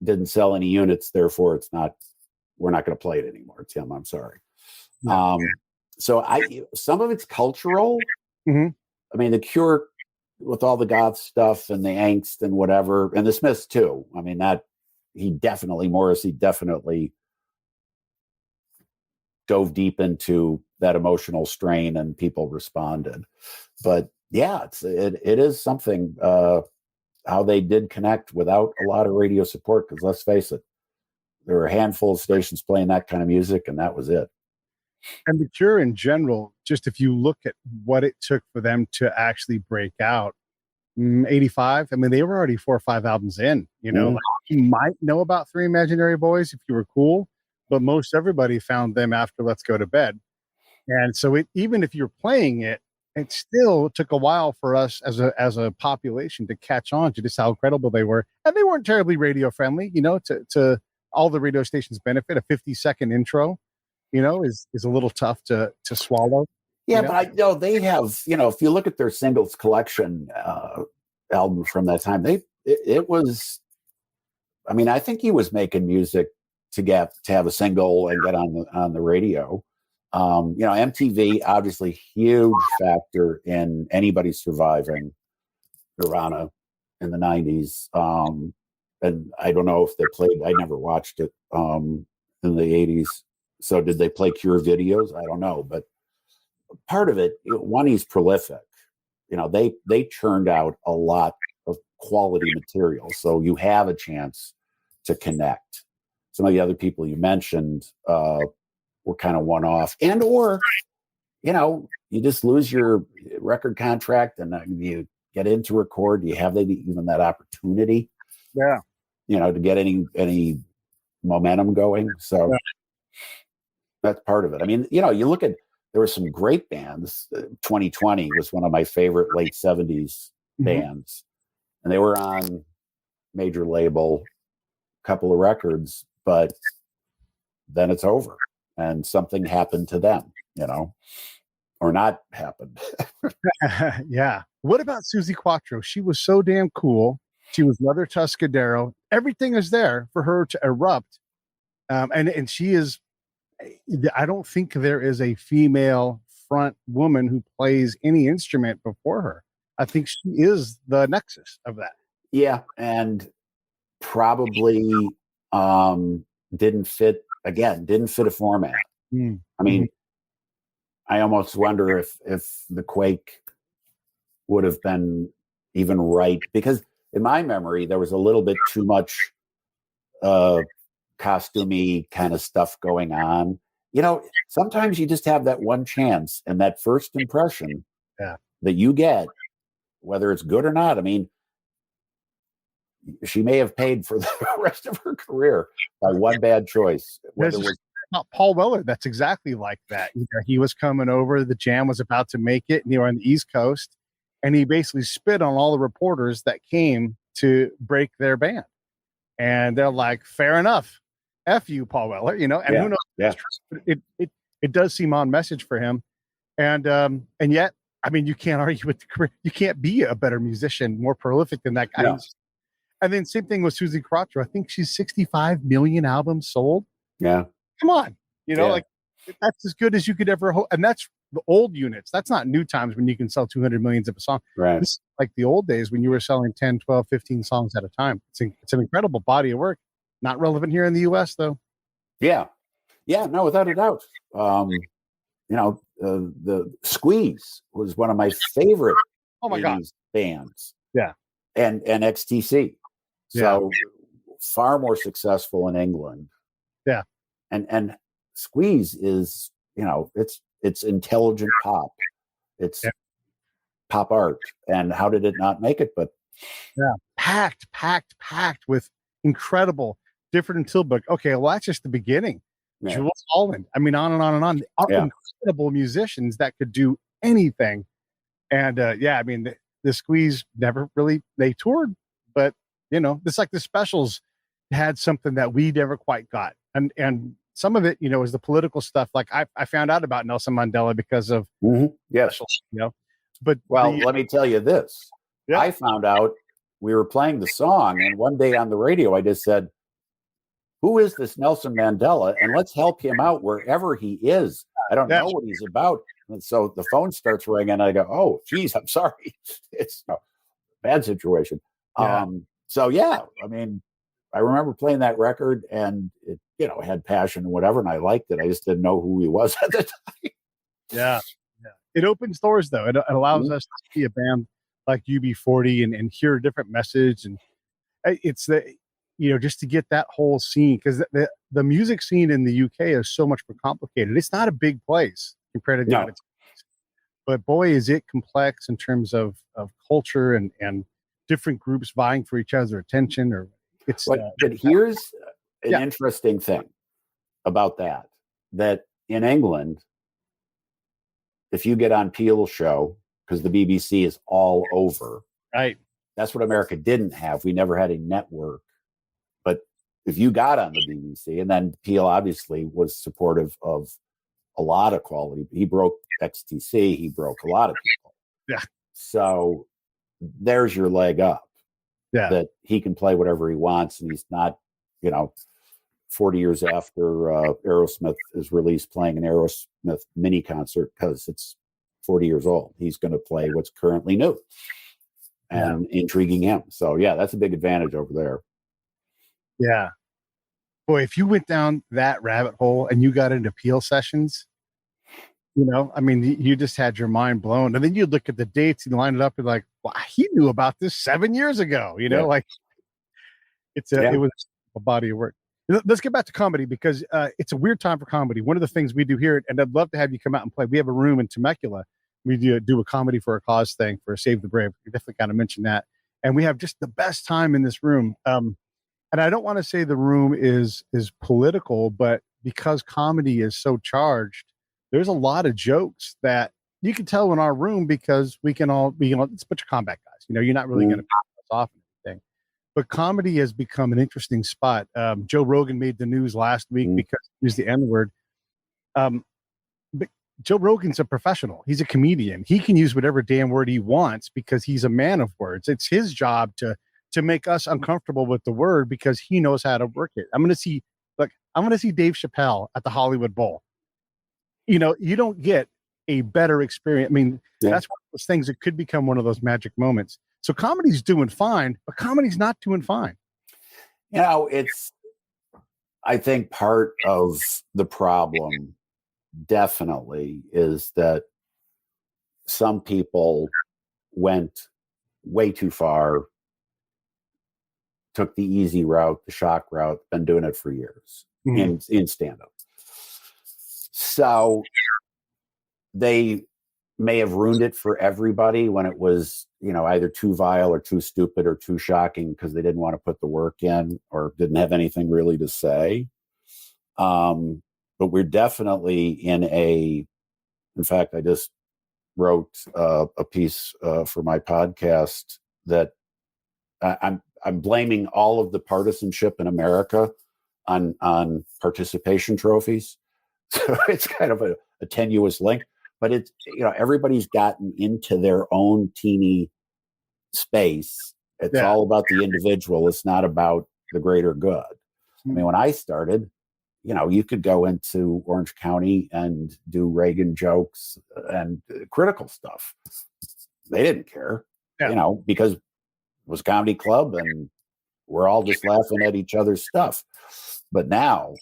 didn't sell any units. Therefore, we're not going to play it anymore, Tim. I'm sorry. No. So some of it's cultural. Mm-hmm. I mean, The Cure with all the goth stuff and the angst and whatever, and the Smiths too. I mean, Morrissey definitely dove deep into that emotional strain and people responded. But yeah, it is something how they did connect without a lot of radio support, because let's face it, there were a handful of stations playing that kind of music and that was it. And The Cure in general, just if you look at what it took for them to actually break out, 85, I mean, they were already 4 or 5 albums in, Like, you might know about Three Imaginary Boys if you were cool, but most everybody found them after Let's Go to Bed. And so even if you're playing it still took a while for us as a population to catch on to just how incredible they were. And they weren't terribly radio friendly, to all the radio stations' benefit. A 50-second intro, is a little tough to swallow. Yeah, but I know they have, if you look at their singles collection album from that time, it was, I mean, I think he was making music to have a single and get on the radio. MTV, obviously huge factor in anybody surviving Nirvana in the 90s. And I don't know if they played, I never watched it in the 80s. So did they play Cure videos? I don't know, but part of it, one, he's prolific. They churned out a lot of quality material, so you have a chance to connect. Some of the other people you mentioned were kind of one-off, or you just lose your record contract and you get into record. You have even that opportunity, to get any momentum going. So that's part of it. I mean, you look at, there were some great bands. 2020 was one of my favorite late 70s bands. And they were on major label, couple of records, but then it's over. And something happened to them, or not happened. Yeah. What about Susie Quattro? She was so damn cool. She was Mother Tuscadero. Everything is there for her to erupt. And she is, I don't think there is a female front woman who plays any instrument before her. I think she is the nexus of that. Yeah. And probably didn't fit a format. I mean, I almost wonder if the Quake would have been even right, because in my memory, there was a little bit too much costumey kind of stuff going on. Sometimes you just have that one chance, and that first impression that you get, whether it's good or not. I mean, she may have paid for the rest of her career by one bad choice. Paul Weller, that's exactly like that. He was coming over, the Jam was about to make it, and they were on the East Coast, and he basically spit on all the reporters that came to break their band. And they're like, fair enough. F you, Paul Weller, and who knows? Yeah. It does seem on message for him. And yet, I mean, you can't argue with the career. You can't be a better musician, more prolific than that guy. No. And then same thing with Susie Quattro. I think she's 65 million albums sold. Yeah. Come on. Like that's as good as you could ever hope. And that's the old units. That's not new times when you can sell 200 millions of a song. Right. This is like the old days when you were selling 10, 12, 15 songs at a time. It's an incredible body of work. Not relevant here in the US though. Yeah. Yeah, no, without a doubt. The Squeeze was one of my favorite Oh my God. 80s bands. Yeah. And XTC. So far more successful in England. Yeah. And Squeeze is, it's intelligent pop. It's pop art. And how did it not make it? But packed with incredible different until book. Okay, well, that's just the beginning. Yeah. Jules Holland. I mean, on and on and on. Incredible musicians that could do anything. And I mean, the Squeeze never really, they toured, but it's like the Specials had something that we never quite got. And some of it, is the political stuff. Like I found out about Nelson Mandela because of Specials, But let me tell you this. Yeah. I found out we were playing the song, and one day on the radio, I just said, "Who is this Nelson Mandela? And let's help him out wherever he is. I don't know what he's about." And so the phone starts ringing, and I go, "Oh, geez, I'm sorry. It's a bad situation." Yeah. I mean, I remember playing that record, and it, had passion and whatever, and I liked it. I just didn't know who he was at the time. Yeah. It opens doors, though. It allows us to see a band like UB40 and hear a different message. And it's just to get that whole scene, because the music scene in the UK is so much more complicated. It's not a big place compared to the United States. But boy, is it complex in terms of culture and different groups vying for each other's attention. But here's an interesting thing about that in England, if you get on Peel's show, because the BBC is all over, right? That's what America didn't have. We never had a network. But if you got on the BBC, and then Peel obviously was supportive of a lot of quality. He broke XTC. He broke a lot of people. Yeah. So there's your leg up. Yeah. That he can play whatever he wants, and he's not, 40 years after Aerosmith is released, playing an Aerosmith mini concert because it's 40 years old. He's going to play what's currently new and intriguing him. So, that's a big advantage over there. Yeah. Boy, if you went down that rabbit hole and you got into Peel sessions, I mean, you just had your mind blown. And then you'd look at the dates and line it up and like, well, he knew about this 7 years ago, like it was a body of work. Let's get back to comedy, because it's a weird time for comedy. One of the things we do here, and I'd love to have you come out and play. We have a room in Temecula. We do a comedy for a cause thing for Save the Brave. We definitely got to mention that. And we have just the best time in this room. And I don't want to say the room is political, but because comedy is so charged, there's a lot of jokes that you can tell in our room, because we can all be, it's a bunch of combat guys. You're not really going to pop us off anything. But comedy has become an interesting spot. Joe Rogan made the news last week because he used the N-word. But Joe Rogan's a professional. He's a comedian. He can use whatever damn word he wants because he's a man of words. It's his job to make us uncomfortable with the word because he knows how to work it. I'm going to see Dave Chappelle at the Hollywood Bowl. You don't get a better experience. I mean, that's one of those things that could become one of those magic moments. So comedy's doing fine, but comedy's not doing fine. I think part of the problem definitely is that some people went way too far, took the easy route, the shock route, been doing it for years in stand-up. So they may have ruined it for everybody when it was, either too vile or too stupid or too shocking because they didn't want to put the work in or didn't have anything really to say. But we're definitely in fact, I just wrote a piece for my podcast that I'm blaming all of the partisanship in America on participation trophies. So it's kind of a tenuous link, but it's, everybody's gotten into their own teeny space. It's all about the individual. It's not about the greater good. I mean, when I started, you could go into Orange County and do Reagan jokes and critical stuff. They didn't care, because it was a comedy club and we're all just laughing at each other's stuff. But now,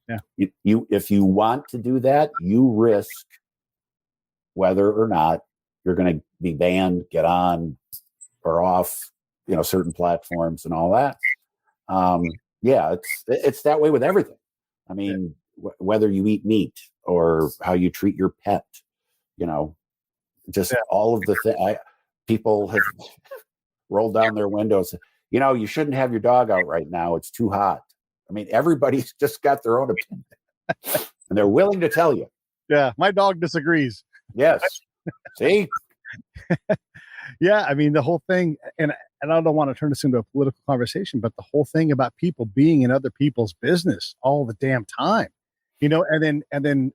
Yeah. You if you want to do that, you risk whether or not you're going to be banned, get on or off, certain platforms and all that. Yeah, it's that way with everything. I mean, whether you eat meat or how you treat your pet, just all of the things. People have rolled down their windows. You shouldn't have your dog out right now. It's too hot. I mean, everybody's just got their own opinion, and they're willing to tell you. Yeah, my dog disagrees. Yes. See? Yeah, I mean, the whole thing, and I don't want to turn this into a political conversation, but the whole thing about people being in other people's business all the damn time, and then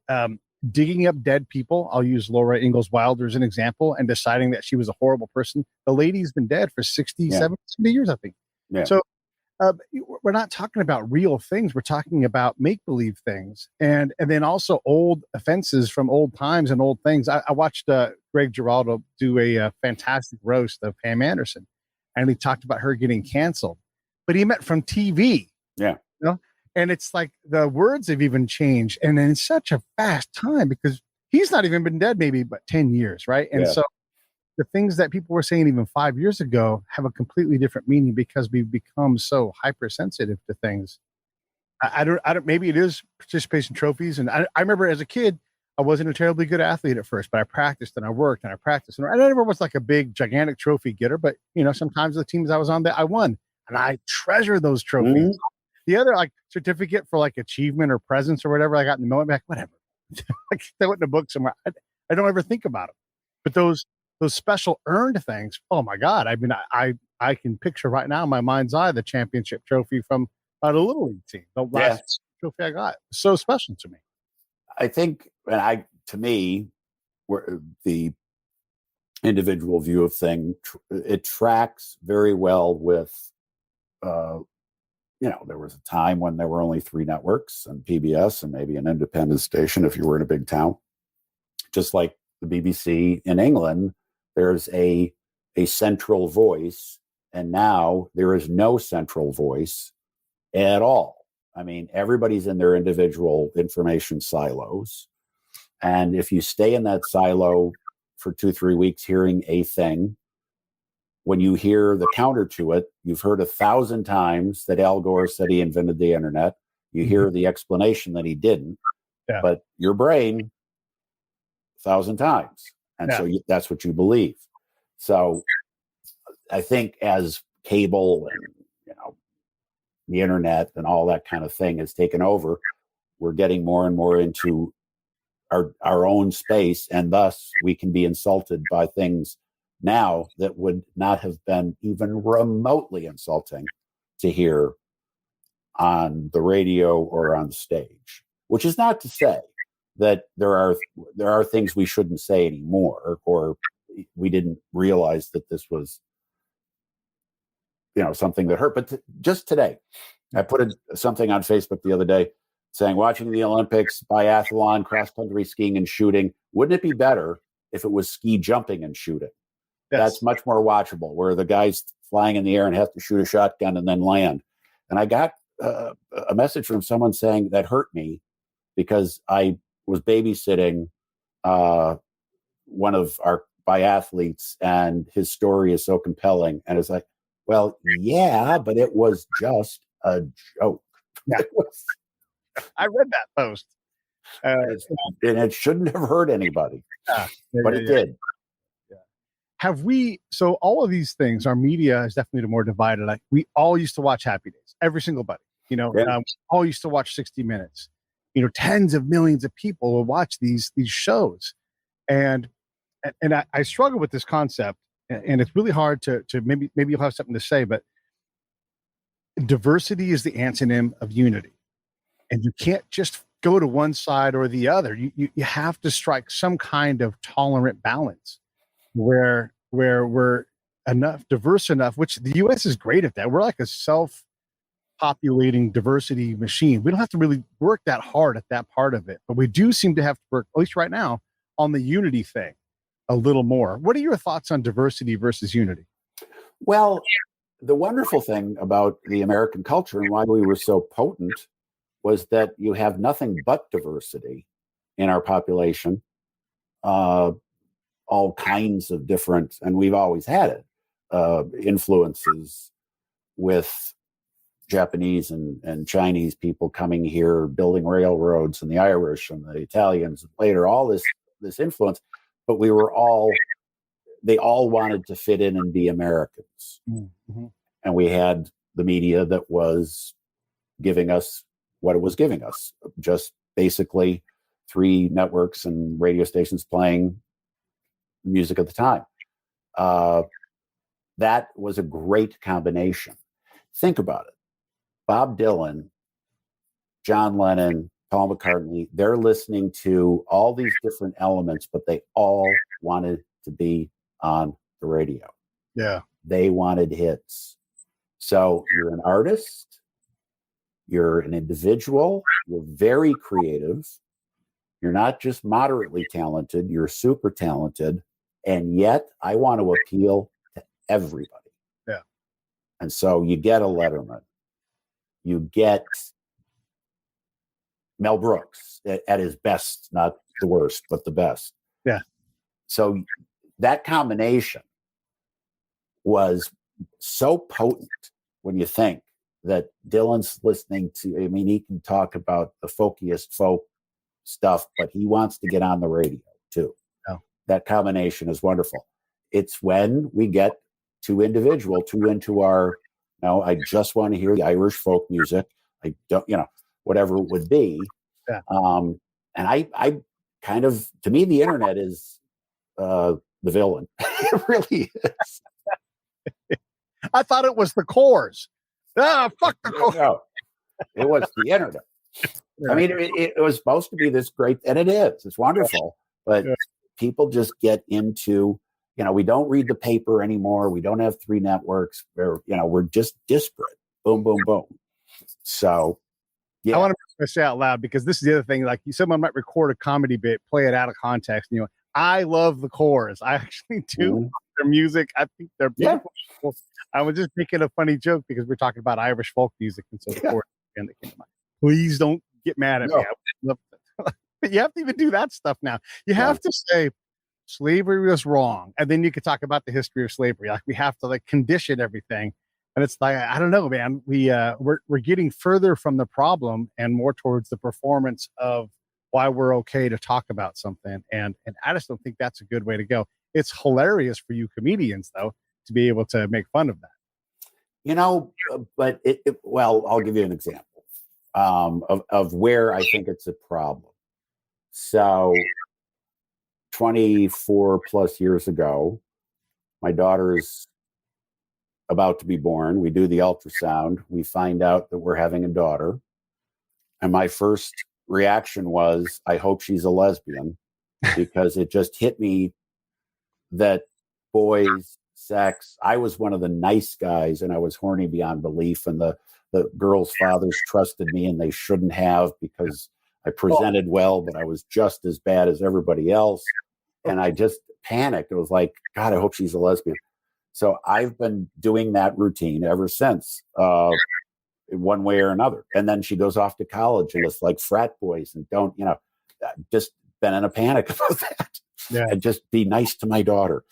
digging up dead people. I'll use Laura Ingalls Wilder as an example, and deciding that she was a horrible person. The lady's been dead for 60, 70 years, I think. Yeah. So we're not talking about real things. We're talking about make-believe things. And then also old offenses from old times and old things. I watched Greg Giraldo do a fantastic roast of Pam Anderson, and he talked about her getting canceled, but he meant from TV. Yeah. And it's like the words have even changed, and in such a fast time, because he's not even been dead maybe but 10 years, right? And so the things that people were saying even 5 years ago have a completely different meaning because we've become so hypersensitive to things. I don't, maybe it is participation trophies. And I remember as a kid, I wasn't a terribly good athlete at first, but I practiced and I worked and I practiced. And I never was like a big, gigantic trophy getter, but sometimes the teams I was on that I won, and I treasure those trophies. Mm-hmm. The other like certificate for like achievement or presence or whatever I got in the moment, whatever. Like they went in a book somewhere. I don't ever think about them, but those special earned things. Oh my God. I mean, I can picture right now in my mind's eye, the championship trophy from a little league team. The last trophy I got. So special to me. I think, to me, the individual view of thing, it tracks very well with, there was a time when there were only 3 networks and PBS and maybe an independent station if you were in a big town. Just like the BBC in England, there's a central voice, and now there is no central voice at all. I mean, everybody's in their individual information silos. And if you stay in that silo for 2-3 weeks hearing a thing, when you hear the counter to it, you've heard 1,000 times that Al Gore said he invented the internet. You hear the explanation that he didn't, but your brain 1,000 times. And so that's what you believe. So I think as cable and, the internet and all that kind of thing has taken over, we're getting more and more into our own space. And thus we can be insulted by things now that would not have been even remotely insulting to hear on the radio or on stage, which is not to say that there are things we shouldn't say anymore, or we didn't realize that this was, something that hurt. But just today, I put something on Facebook the other day saying, watching the Olympics, biathlon, cross-country skiing and shooting, wouldn't it be better if it was ski jumping and shooting? Yes. That's much more watchable, where the guy's flying in the air and has to shoot a shotgun and then land. And I got a message from someone saying that hurt me because I was babysitting one of our biathletes, and his story is so compelling. And it's like, well, yeah, but it was just a joke. Yeah. I read that post. And it shouldn't have hurt anybody, but it did. Have we, so all of these things, our media is definitely more divided. Like we all used to watch Happy Days, every single buddy, all used to watch 60 Minutes, tens of millions of people will watch these shows. And I struggle with this concept, and it's really hard to maybe you'll have something to say, but diversity is the antonym of unity. And you can't just go to one side or the other. You have to strike some kind of tolerant balance where we're diverse enough, which the U.S. is great at that. We're like a self-populating diversity machine. We don't have to really work that hard at that part of it, but we do seem to have to work, at least right now, on the unity thing a little more. What are your thoughts on diversity versus unity? Well, the wonderful thing about the American culture and why we were so potent was that you have nothing but diversity in our population, all kinds of different, and we've always had it, influences with Japanese and Chinese people coming here, building railroads, and the Irish and the Italians later, all this influence, but they all wanted to fit in and be Americans. Mm-hmm. And we had the media that was giving us what it was giving us, just basically 3 networks and radio stations playing music at the time. That was a great combination. Think about it. Bob Dylan, John Lennon, Paul McCartney, they're listening to all these different elements, but they all wanted to be on the radio. Yeah. They wanted hits. So you're an artist, you're an individual, you're very creative, you're not just moderately talented, you're super talented, and yet I want to appeal to everybody. Yeah. And so you get a Letterman, you get Mel Brooks at his best, not the worst, but the best. Yeah. So that combination was so potent when you think that Dylan's listening to, I mean, he can talk about the folkiest folk stuff, but he wants to get on the radio too. Oh. That combination is wonderful. It's when we get too into our, I just want to hear the Irish folk music. I don't, whatever it would be. Yeah. And I kind of, to me, the internet is the villain. It really is. I thought it was the cores. Fuck the cores. No, it was the internet. I mean, it was supposed to be this great, and it is. It's wonderful, but people just get into, we don't read the paper anymore. We don't have 3 networks. We're just disparate. Boom, boom, boom. So, yeah. I want to say out loud because this is the other thing. Like someone might record a comedy bit, play it out of context. And, I love the chorus. I actually do. Mm-hmm. Their music. I think they're beautiful. Yeah. I was just making a funny joke because we're talking about Irish folk music, and so the chorus again that came to mind. Please don't get mad at me. But you have to even do that stuff now. You have to say slavery was wrong, and then you could talk about the history of slavery. Like we have to condition everything. And it's like, I don't know, man. We're getting further from the problem and more towards the performance of why we're okay to talk about something. And I just don't think that's a good way to go. It's hilarious for you comedians, though, to be able to make fun of that. But well, I'll give you an example of where I think it's a problem. So 24 plus years ago, my daughter's about to be born. We do the ultrasound. We find out that we're having a daughter. And my first reaction was, I hope she's a lesbian, because it just hit me that boys, sex, I was one of the nice guys and I was horny beyond belief. And the girls' fathers trusted me and they shouldn't have because I presented well, but I was just as bad as everybody else. And I just panicked. It was like, God, I hope she's a lesbian. So I've been doing that routine ever since, one way or another. And then she goes off to college and it's like frat boys and don't, just been in a panic about that. Yeah. And just be nice to my daughter.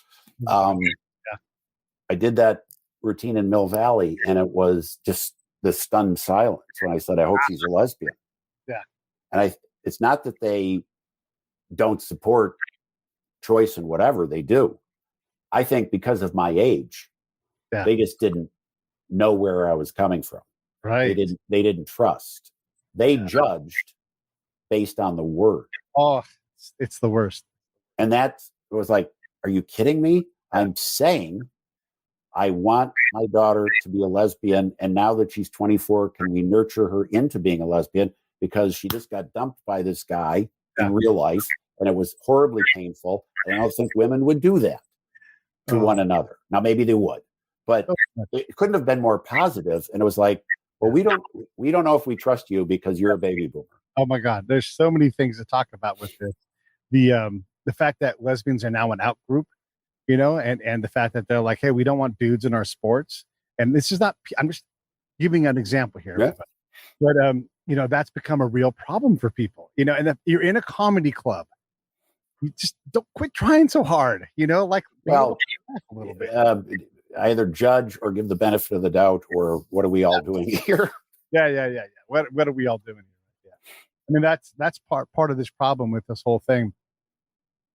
I did that routine in Mill Valley and it was just the stunned silence when I said, I hope she's a lesbian. Yeah. And it's not that they don't support choice and whatever they do. I think because of my age, they just didn't know where I was coming from. Right. They didn't trust. They judged based on the word. Oh, it's the worst. And that was like, are you kidding me? I'm saying I want my daughter to be a lesbian. And now that she's 24, can we nurture her into being a lesbian? Because she just got dumped by this guy in real life. And it was horribly painful. And I don't think women would do that to one another. Now, maybe they would, but it couldn't have been more positive. And it was like, well, we don't know if we trust you because you're a baby boomer. Oh my God. There's so many things to talk about with this. The fact that lesbians are now an out group, and the fact that they're like, hey, we don't want dudes in our sports. And this is not, I'm just giving an example here. Yeah. But that's become a real problem for people. And if you're in a comedy club, you just don't quit trying so hard. Like Well, a little bit. Either judge or give the benefit of the doubt, or what are we all doing here? Yeah. What are we all doing here? Yeah. I mean, that's part of this problem with this whole thing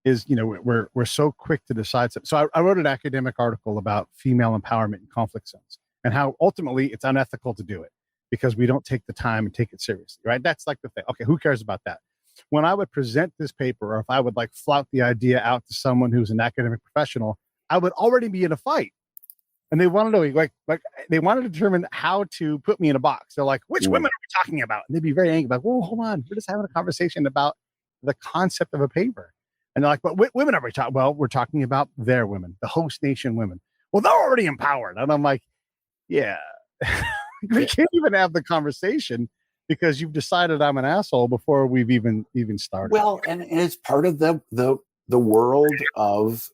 is, we're so quick to decide something. So I wrote an academic article about female empowerment in conflict zones and how ultimately it's unethical to do it because we don't take the time and take it seriously, right? That's like the thing. Okay, who cares about that? When I would present this paper, or if I would like flout the idea out to someone who's an academic professional, I would already be in a fight. And they want to know, like they want to determine how to put me in a box. They're like, which women are we talking about? And they'd be very angry, like, whoa, hold on. We're just having a conversation about the concept of a paper. And they're like, but what women are we talking? Well, we're talking about their women, the host nation women. Well, they're already empowered. And I'm like, yeah, we can't even have the conversation because you've decided I'm an asshole before we've even started. Well, and it's part of the world of,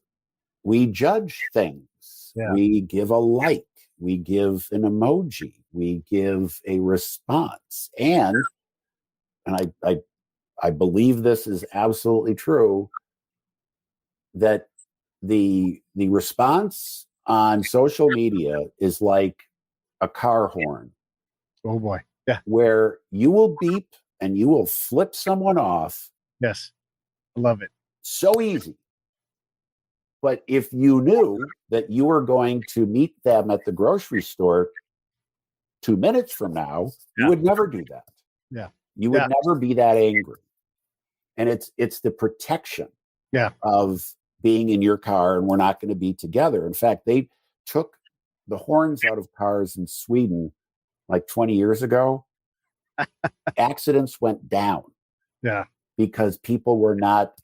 we judge things. Yeah. We give a like, we give an emoji, we give a response. And I believe this is absolutely true, that the response on social media is like a car horn. Oh boy. Yeah. Where you will beep and you will flip someone off. Yes. I love it. So easy. But if you knew that you were going to meet them at the grocery store 2 minutes from now, you would never do that. Yeah. You would never be that angry. And it's the protection of being in your car and we're not going to be together. In fact, they took the horns out of cars in Sweden like 20 years ago. Accidents went down. Yeah. Because people were not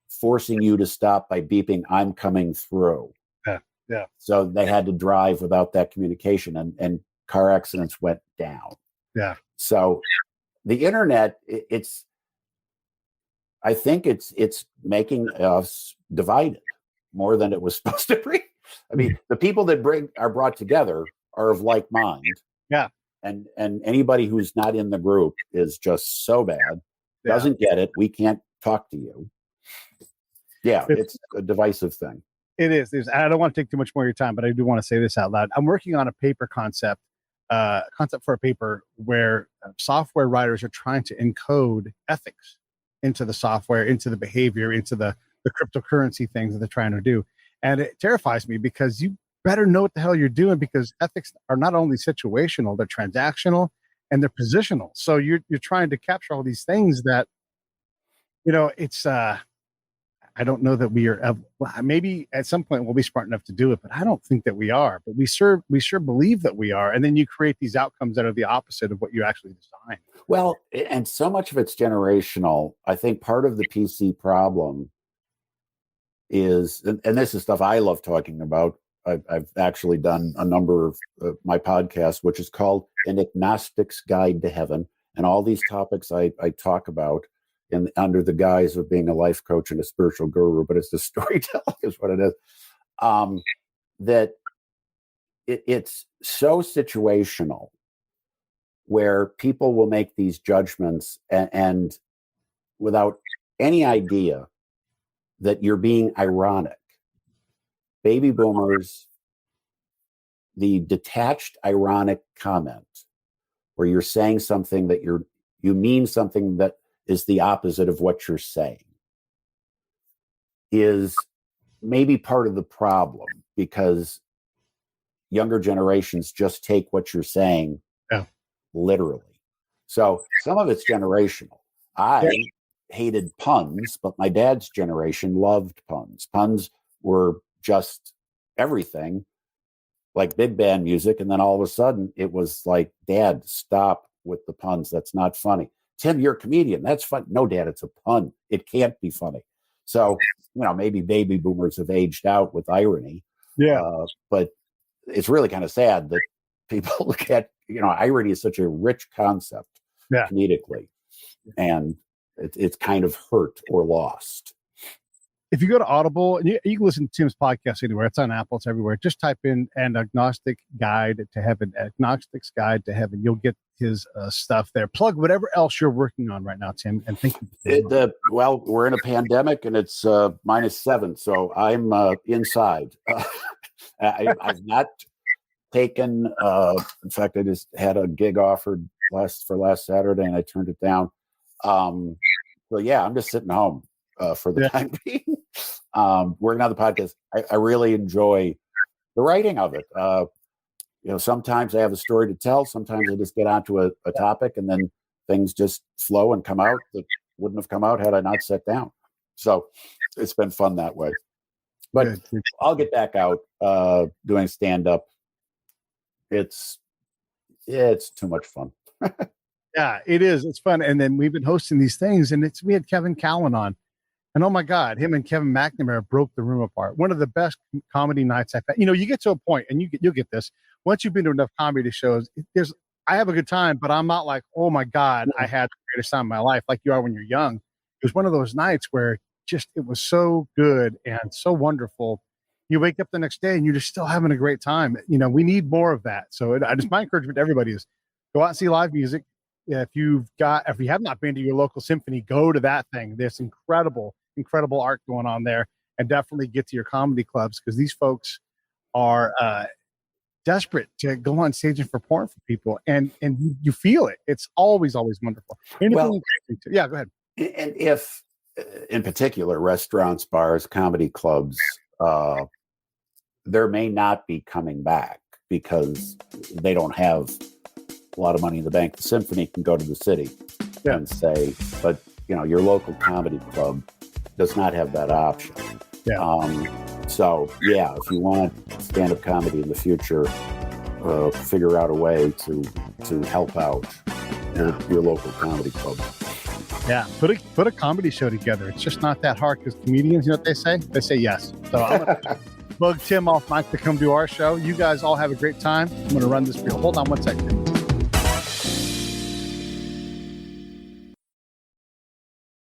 forcing you to stop by beeping, I'm coming through. Yeah. So they had to drive without that communication, and car accidents went down. Yeah. So the internet, I think it's making us divided more than it was supposed to be. I mean, the people that are brought together are of like mind. Yeah. And anybody who's not in the group is just so bad, doesn't get it. We can't talk to you. Yeah, it's a divisive thing. It is. I don't want to take too much more of your time, but I do want to say this out loud. I'm working on a paper concept for a paper where software writers are trying to encode ethics into the software, into the behavior, into the cryptocurrency things that they're trying to do. And it terrifies me because you better know what the hell you're doing, because ethics are not only situational, they're transactional and they're positional. So you're trying to capture all these things that, it's I don't know that we are. Maybe at some point we'll be smart enough to do it, but I don't think that we are. But we sure believe that we are, and then you create these outcomes that are the opposite of what you actually designed. Well, and so much of it's generational. I think part of the PC problem is, and this is stuff I love talking about. I've actually done a number of my podcasts, which is called An Agnostic's Guide to Heaven, and all these topics I talk about under the guise of being a life coach and a spiritual guru, but it's the storytelling is what it is. That it's so situational, where people will make these judgments and without any idea that you're being ironic. Baby boomers, the detached ironic comment where you're saying something that you mean something that is the opposite of what you're saying, is maybe part of the problem, because younger generations just take what you're saying literally. So some of it's generational. I hated puns, but my dad's generation loved puns. Puns were just everything, like big band music. And then all of a sudden it was like, Dad, stop with the puns. That's not funny. Tim, you're a comedian. That's fun. No, Dad, it's a pun. It can't be funny. So, maybe baby boomers have aged out with irony. Yeah. But it's really kind of sad that people look at, irony is such a rich concept comedically, and it's kind of hurt or lost. if you go to Audible, and you can listen to Tim's podcast anywhere. It's on Apple. It's everywhere. Just type in "An Agnostic Guide to Heaven," Agnostic's Guide to Heaven. You'll get his stuff there. Plug whatever else you're working on right now, Tim. And thank you. Well, we're in a pandemic and it's -7, so I'm inside. I've not taken. In fact, I just had a gig offered last Saturday, and I turned it down. So yeah, I'm just sitting home for the time being, working on the podcast. I really enjoy the writing of it. Sometimes I have a story to tell. Sometimes I just get onto a topic, and then things just flow and come out that wouldn't have come out had I not sat down. So it's been fun that way. But I'll get back out doing stand-up. It's too much fun. Yeah, it is. It's fun. And then we've been hosting these things, and we had Kevin Cowan on. And oh my God, him and Kevin McNamara broke the room apart. One of the best comedy nights I've had. You get to a point, and you'll get this. Once you've been to enough comedy shows, I have a good time, but I'm not like, oh my God, I had the greatest time of my life like you are when you're young. It was one of those nights where it was so good and so wonderful. You wake up the next day and you're just still having a great time. We need more of that. So my encouragement to everybody is go out and see live music. If you have not been to your local symphony, go to that thing. There's incredible art going on there, and definitely get to your comedy clubs, because these folks are desperate to go on stage and perform for people, and you feel it. It's always wonderful. Go ahead. And if, in particular, restaurants, bars, comedy clubs, there may not be coming back because they don't have a lot of money in the bank. The symphony can go to the city and say, but your local comedy club does not have that option. So if you want stand-up comedy in the future, figure out a way to help out your local comedy club. Yeah, put a comedy show together. It's just not that hard, because comedians, you know what they say? They say yes. So I'm gonna bug Tim off mic to come do our show. You guys all have a great time. I'm gonna run this for you. Hold on one second.